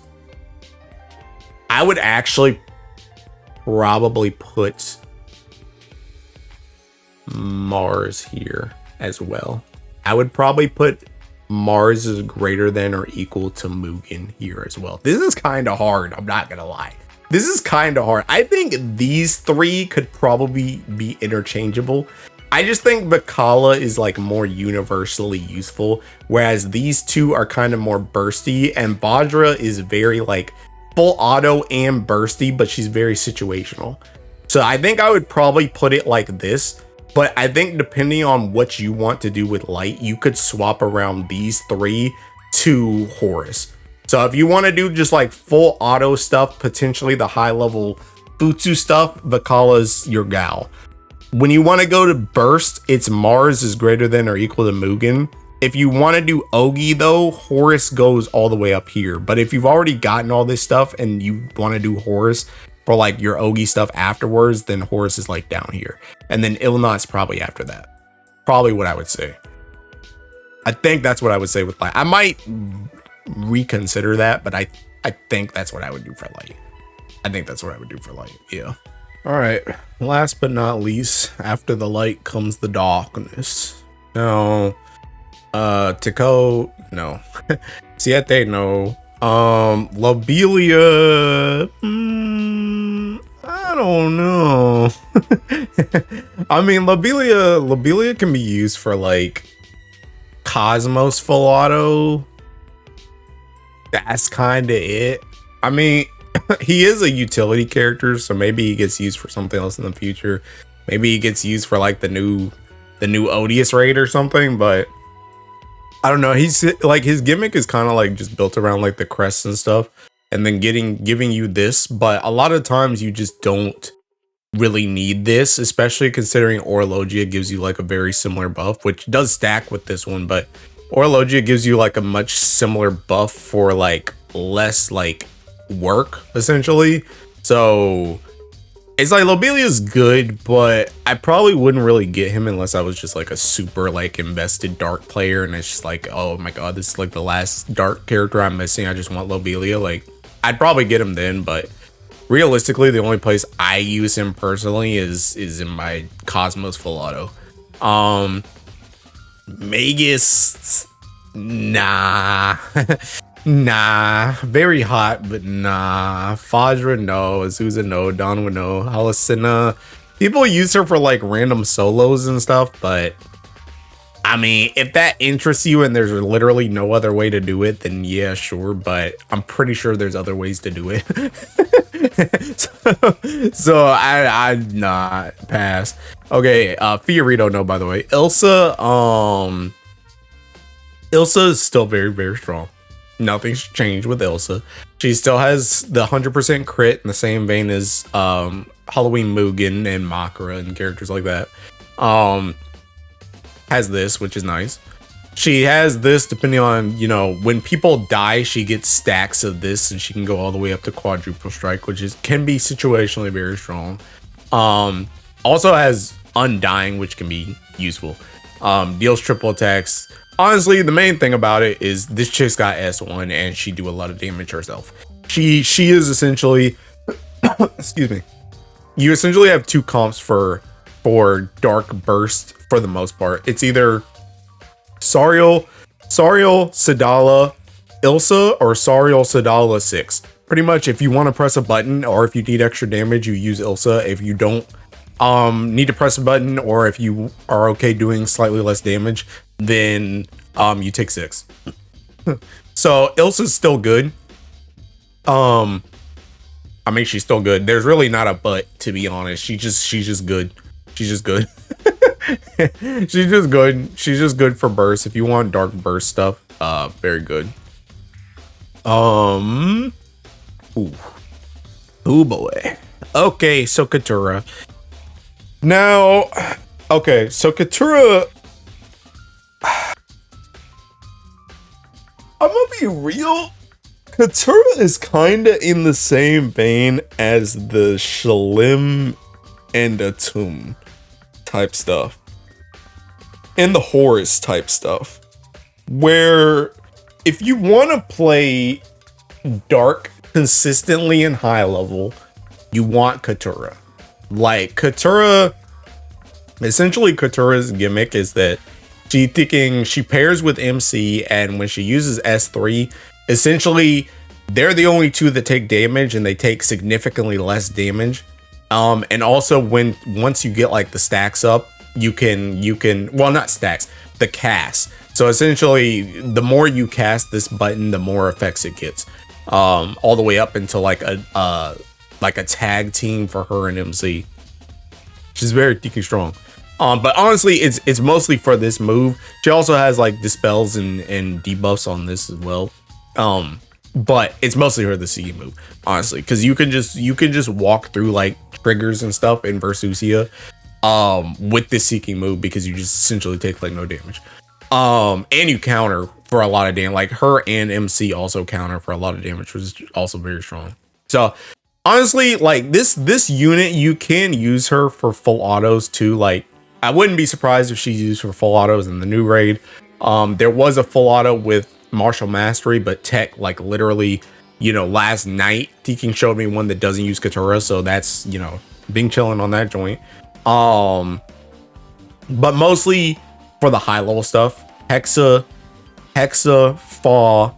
Mars here as well. I would probably put Mars is greater than or equal to Mugen here as well. This is kind of hard, I'm not gonna lie. This is kind of hard. I think these three could probably be interchangeable. I just think Vikala is like more universally useful, whereas these two are kind of more bursty, and Vajra is very like full auto and bursty, but she's very situational. So I think I would probably put it like this, but I think depending on what you want to do with light, you could swap around these three to Horus. So if you want to do just like full auto stuff, potentially the high level Futsu stuff, Vikala's your gal. When you want to go to burst, it's Mars is greater than or equal to Mugen. If you want to do Ogi though, Horus goes all the way up here. But if you've already gotten all this stuff and you want to do Horus for like your Ogi stuff afterwards, then Horus is like down here. And then Illnott's probably after that. Probably what I would say. I think that's what I would say with light. I might reconsider that, but I think that's what I would do for light. Yeah. All right, last but not least, after the light comes the darkness. No, Tico, no. Siete, no. Lobelia, I don't know. I mean, Lobelia can be used for like Cosmos full auto. That's kind of it. I mean, he is a utility character, so maybe he gets used for something else in the future. Maybe he gets used for like the new Odious raid or something, but I don't know. He's like, his gimmick is kind of like just built around like the crests and stuff, and then giving you this, but a lot of times you just don't really need this, especially considering Orologia gives you like a very similar buff, which does stack with this one, but Orologia gives you like a much similar buff for like less like work essentially. So it's like Lobelia's good, but I probably wouldn't really get him unless I was just like a super like invested dark player, and it's just like, oh my god, this is like the last dark character I'm missing, I just want Lobelia. Like, I'd probably get him then, but realistically the only place I use him personally is in my Cosmos full auto. Magus, nah. Nah, very hot, but nah. Fajra, no. Azusa, no. Donwa, no. Halasina, people use her for like random solos and stuff, but I mean, if that interests you and there's literally no other way to do it, then yeah, sure, but I'm pretty sure there's other ways to do it. so I nah, pass. Okay, Fiorito, no, by the way. Ilsa is still very, very strong. Nothing's changed with Ilsa. She still has the 100% crit in the same vein as Halloween Mugen and Makura and characters like that. Has this, which is nice. She has this depending on, you know, when people die, she gets stacks of this and she can go all the way up to quadruple strike, which can be situationally very strong. Also has Undying, which can be useful. Deals triple attacks. Honestly, the main thing about it is this chick's got S1 and she do a lot of damage herself. She is essentially excuse me. You essentially have two comps for Dark Burst for the most part. It's either Sariel, Sadala, Ilsa, or Sariel, Sadala 6. Pretty much if you want to press a button or if you need extra damage, you use Ilsa. If you don't need to press a button, or if you are okay doing slightly less damage, then you take 6. So Ilsa's still good. I mean, she's still good. There's really not a but, to be honest. She's just good. She's just good. She's just good. She's just good for burst. If you want dark burst stuff, very good. Ooh. Oh boy. Okay, so Catura. Now, okay, so Catura. I'm gonna be real. Catura is kind of in the same vein as the Shalem and Atum type stuff. And the Horus type stuff. Where if you want to play dark consistently in high level, you want Catura. Like Catura, essentially Catura's gimmick is that she pairs with MC, and when she uses S3, essentially they're the only two that take damage, and they take significantly less damage. And also once you get like the stacks up, you can well, not stacks, the cast. So essentially the more you cast this button, the more effects it gets. All the way up until like a tag team for her and MC. She's very freaking strong. But honestly, it's mostly for this move. She also has like dispels and debuffs on this as well. But it's mostly her the CE move, honestly, because you can just walk through like triggers and stuff in Versusia with this seeking move, because you just essentially take like no damage. And you counter for a lot of damage. Like her and MC also counter for a lot of damage, which is also very strong. So honestly, like this unit, you can use her for full autos too. Like I wouldn't be surprised if she's used for full autos in the new raid. There was a full auto with Martial Mastery, but Tech, like literally, last night Teking showed me one that doesn't use Catura, so that's, being chilling on that joint. But mostly for the high level stuff, Hexa, Fa,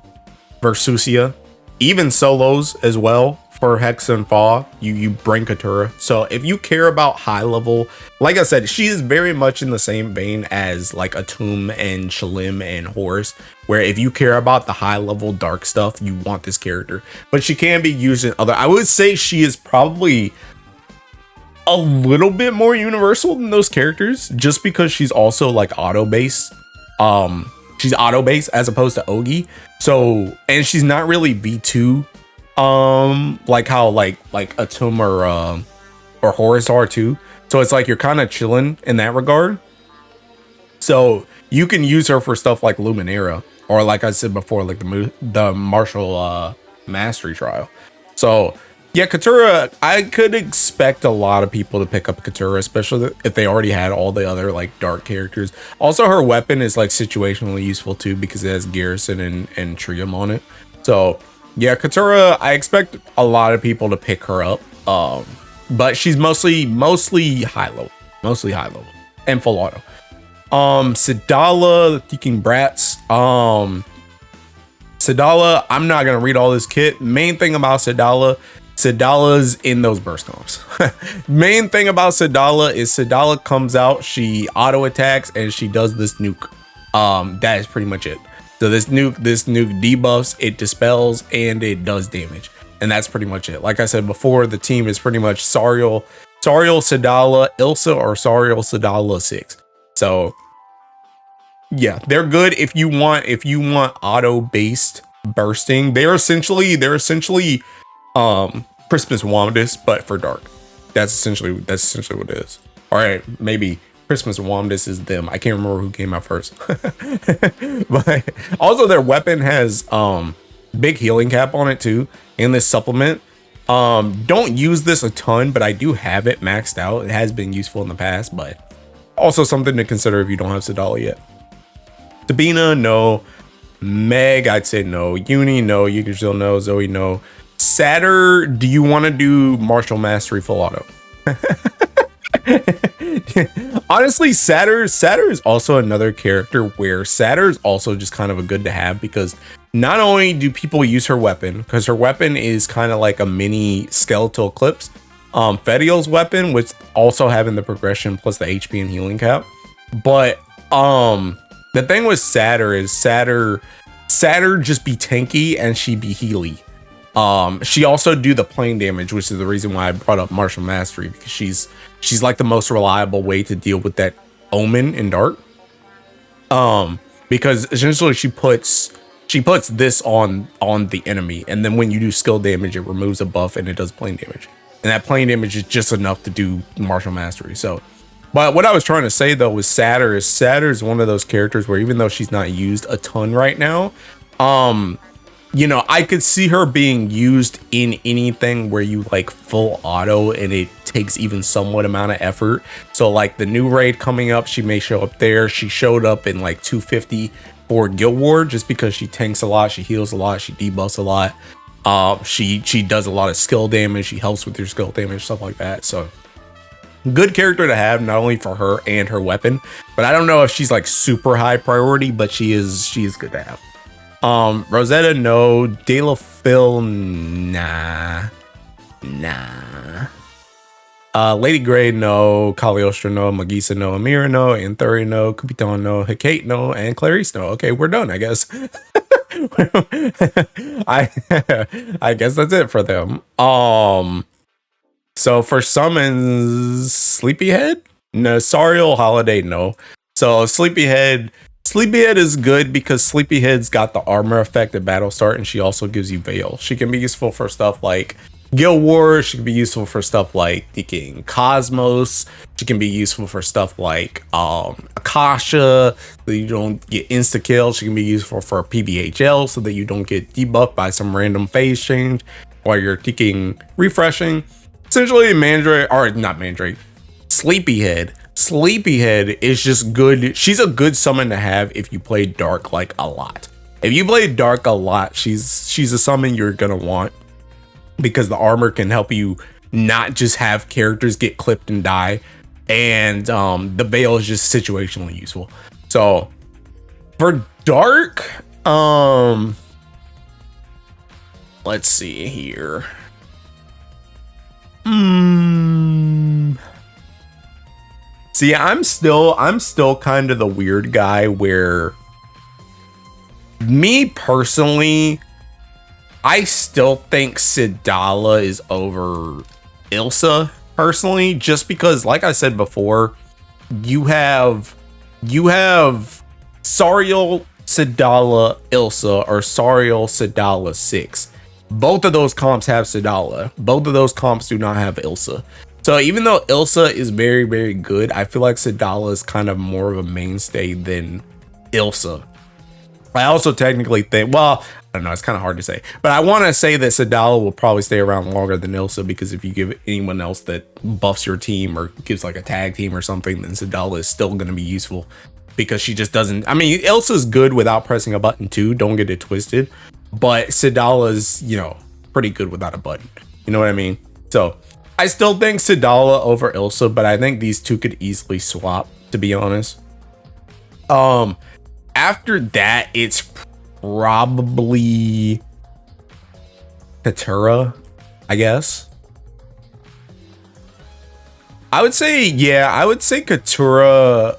Versusia, even solos as well. For Hex and Fa, you bring Catura. So if you care about high level, like I said, she is very much in the same vein as like Atum and Shalem and Horus, where if you care about the high level dark stuff, you want this character. But she can be used in other. I would say she is probably a little bit more universal than those characters, just because she's also like auto based. She's auto based as opposed to Ogi. So, and she's not really V2. Like how like Atum or Horus are too. So it's like you're kind of chilling in that regard. So you can use her for stuff like Luminera, or like I said before, like the martial mastery trial. So yeah, Catura, I could expect a lot of people to pick up Catura, especially if they already had all the other like dark characters. Also, her weapon is like situationally useful too, because it has Garrison and Trium on it. So yeah, Catura, I expect a lot of people to pick her up. But she's mostly high level. Mostly high level. And full auto. Sedala, the Teking Brats. Sedala, I'm not gonna read all this kit. Main thing about Sedala's in those burst comps. Main thing about Sedala is Sedala comes out, she auto attacks, and she does this nuke. That is pretty much it. So this nuke debuffs, it dispels, and it does damage. And that's pretty much it. Like I said before, the team is pretty much Sariel, Sedala, Ilsa, or Sariel, Sedala 6. So yeah, they're good if you want auto-based bursting. They're essentially Christmas Wamdus, but for dark. That's essentially what it is. All right, maybe Christmas Wamdus is them. I can't remember who came out first. But also their weapon has big healing cap on it too, and this supplement. Don't use this a ton, but I do have it maxed out. It has been useful in the past, but also something to consider if you don't have Sedala yet. Sabina, no. Meg, I'd say no. Uni, no. Yggdrasil, no. Zoe, no. Satyr, do you want to do Martial Mastery full auto? Honestly, Satyr is also another character where Satyr is also just kind of a good to have, because not only do people use her weapon, because her weapon is kind of like a mini skeletal eclipse. Fediel's weapon, which also having the progression plus the HP and healing cap. But the thing with Satyr is Satyr just be tanky and she be healy. She also do the plane damage, which is the reason why I brought up Martial Mastery, because she's like the most reliable way to deal with that omen in dark. Because essentially she puts this on the enemy, and then when you do skill damage, it removes a buff and it does plane damage. And that plane damage is just enough to do Martial Mastery. So, but what I was trying to say though was Satyr is one of those characters where even though she's not used a ton right now, you know, I could see her being used in anything where you like full auto and it takes even somewhat amount of effort. So like the new raid coming up, she may show up there. She showed up in like 250 for Guild War just because she tanks a lot, she heals a lot, she debuffs a lot. She does a lot of skill damage, she helps with your skill damage, stuff like that. So good character to have, not only for her and her weapon, but I don't know if she's like super high priority, but she is good to have. Rosetta, no. Delafil, nah. Lady Grey, no. Cagliostro, no. Magisa, no. Amira, no. Anthuri, no. Capitan, no. Hecate, no. And Clarice, no. Okay, we're done, I guess. I guess that's it for them. So for summons, Sleepyhead? No. Sariel, Holiday, no. So Sleepyhead is good because Sleepyhead's got the armor effect at battle start, and she also gives you Veil. She can be useful for stuff like Guild Wars. She can be useful for stuff like the King Cosmos. She can be useful for stuff like Akasha, so that you don't get insta kill. She can be useful for PBHL, so that you don't get debuffed by some random phase change while you're ticking refreshing. Essentially, Sleepyhead is just good. She's a good summon to have if you play Dark like a lot. If you play Dark a lot, she's a summon you're gonna want, because the armor can help you not just have characters get clipped and die, and the Veil is just situationally useful. So for Dark, let's see here. See, I'm still kind of the weird guy where, me personally, I still think Sidala is over Ilsa personally, just because, like I said before, you have Sariel, Sidala, Ilsa, or Sariel, Sidala 6. Both of those comps have Sidala. Both of those comps do not have Ilsa. So even though Ilsa is very, very good, I feel like Sidala is kind of more of a mainstay than Ilsa. I also technically think, well, I don't know, it's kind of hard to say, but I want to say that Sidala will probably stay around longer than Ilsa, because if you give anyone else that buffs your team or gives like a tag team or something, then Sidala is still going to be useful, because she just doesn't, I mean, Ilsa's good without pressing a button too, don't get it twisted, but Sidala's, you know, pretty good without a button. You know what I mean? So I still think Sidala over Ilsa, but I think these two could easily swap, to be honest. After that, it's probably Catura, I guess. I would say Catura.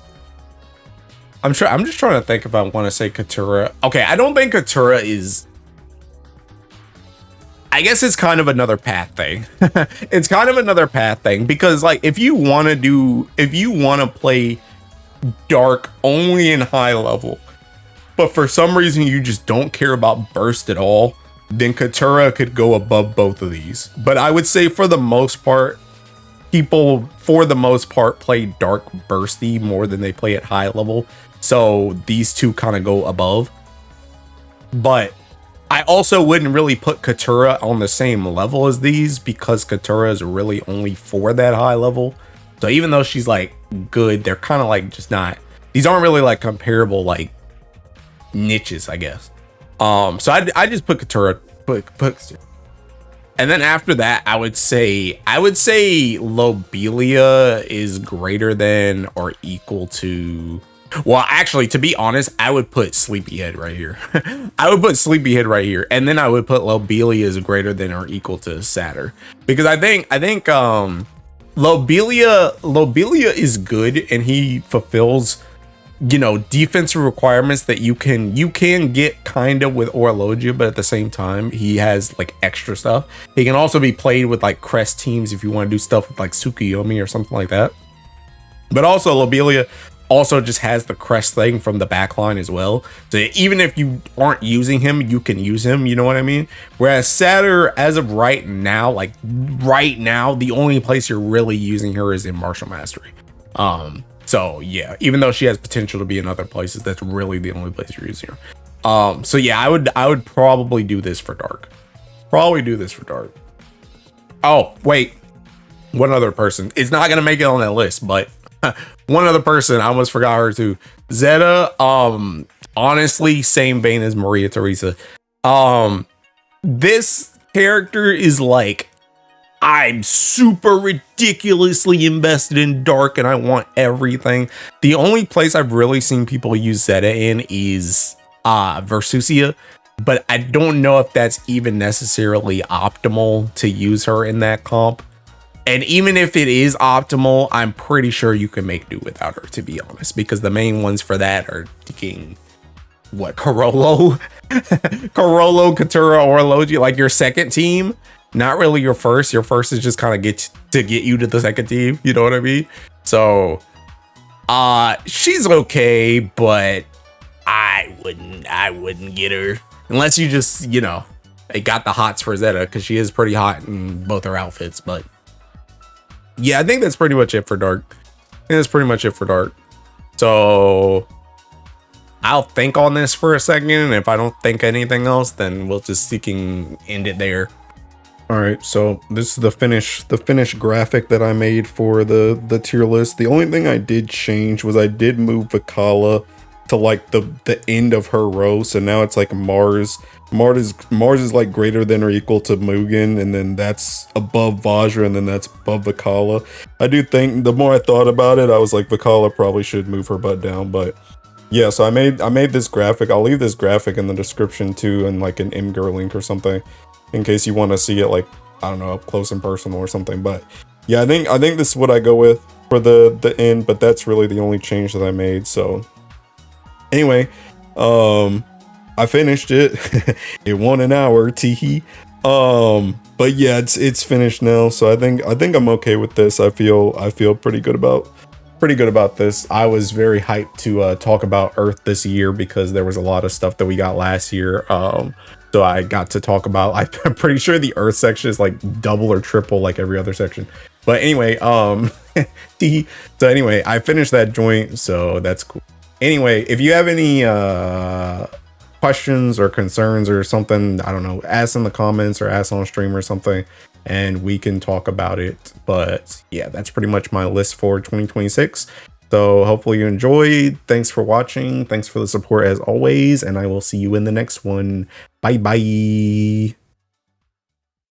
I'm just trying to think if I want to say Catura. Okay, I don't think Catura is, I guess it's kind of another path thing. It's kind of another path thing, because like if you want to play Dark only in high level, but for some reason you just don't care about burst at all, then Catura could go above both of these. But I would say for the most part, people play Dark bursty more than they play at high level. So these two kind of go above. But I also wouldn't really put Catura on the same level as these, because Catura is really only for that high level. So even though she's like good, they're kind of like just not, these aren't really like comparable like niches, I guess. So I just put Catura, and then after that, I would say Lobelia is greater than or equal to, well, actually, to be honest, I would put Sleepyhead right here. I would put Sleepyhead right here, and then I would put Lobelia is greater than or equal to Satyr, because I think Lobelia is good, and he fulfills you know, defensive requirements that you can get kind of with Orologia, but at the same time he has like extra stuff. He can also be played with like crest teams if you want to do stuff with like Tsukuyomi or something like that. But also Lobelia also just has the crest thing from the backline as well. So even if you aren't using him, you can use him, you know what I mean? Whereas Satyr, as of right now, the only place you're really using her is in Martial Mastery. So yeah, even though she has potential to be in other places, that's really the only place you're using her. So yeah, I would probably do this for Dark. Oh, wait. One other person. It's not gonna make it on that list, but one other person, I almost forgot her too. Zeta, honestly, same vein as Maria Theresa. This character is like, I'm super ridiculously invested in Dark and I want everything. The only place I've really seen people use Zeta in is Versusia, but I don't know if that's even necessarily optimal to use her in that comp. And even if it is optimal, I'm pretty sure you can make do without her, to be honest, because the main ones for that are taking what, Carolo, Catura, Orologia, like your second team, not really your first. Your first is just kind of get you to the second team, you know what I mean? So she's okay, but I wouldn't get her unless you just, you know, got the hots for Zeta, because she is pretty hot in both her outfits. But yeah, I think that's pretty much it for Dark. So I'll think on this for a second, and if I don't think anything else, then we'll just end it there. All right, so this is the finished graphic that I made for the tier list. The only thing I did change was I did move Vikala to like the end of her row, so now it's like Mars is like greater than or equal to Mugen, and then that's above Vajra, and then that's above Vikala. I do think the more I thought about it, I was like, Vikala probably should move her butt down. But yeah, so I made this graphic. I'll leave this graphic in the description too, and like an Imgur link or something, in case you want to see it, like, I don't know, up close and personal or something. But yeah, I think this is what I go with for the end, but that's really the only change that I made. So anyway, I finished it. It won an hour, teehee. But yeah, it's finished now, so I think I'm okay with this. I feel pretty good about this. I was very hyped to talk about Earth this year because there was a lot of stuff that we got last year. So I got to talk about, I'm pretty sure the Earth section is like double or triple like every other section. But anyway, so anyway, I finished that joint, so that's cool. Anyway, if you have any questions or concerns or something, I don't know, ask in the comments or ask on stream or something, and we can talk about it. But yeah, that's pretty much my list for 2026. So hopefully you enjoyed. Thanks for watching. Thanks for the support as always, and I will see you in the next one. Bye bye.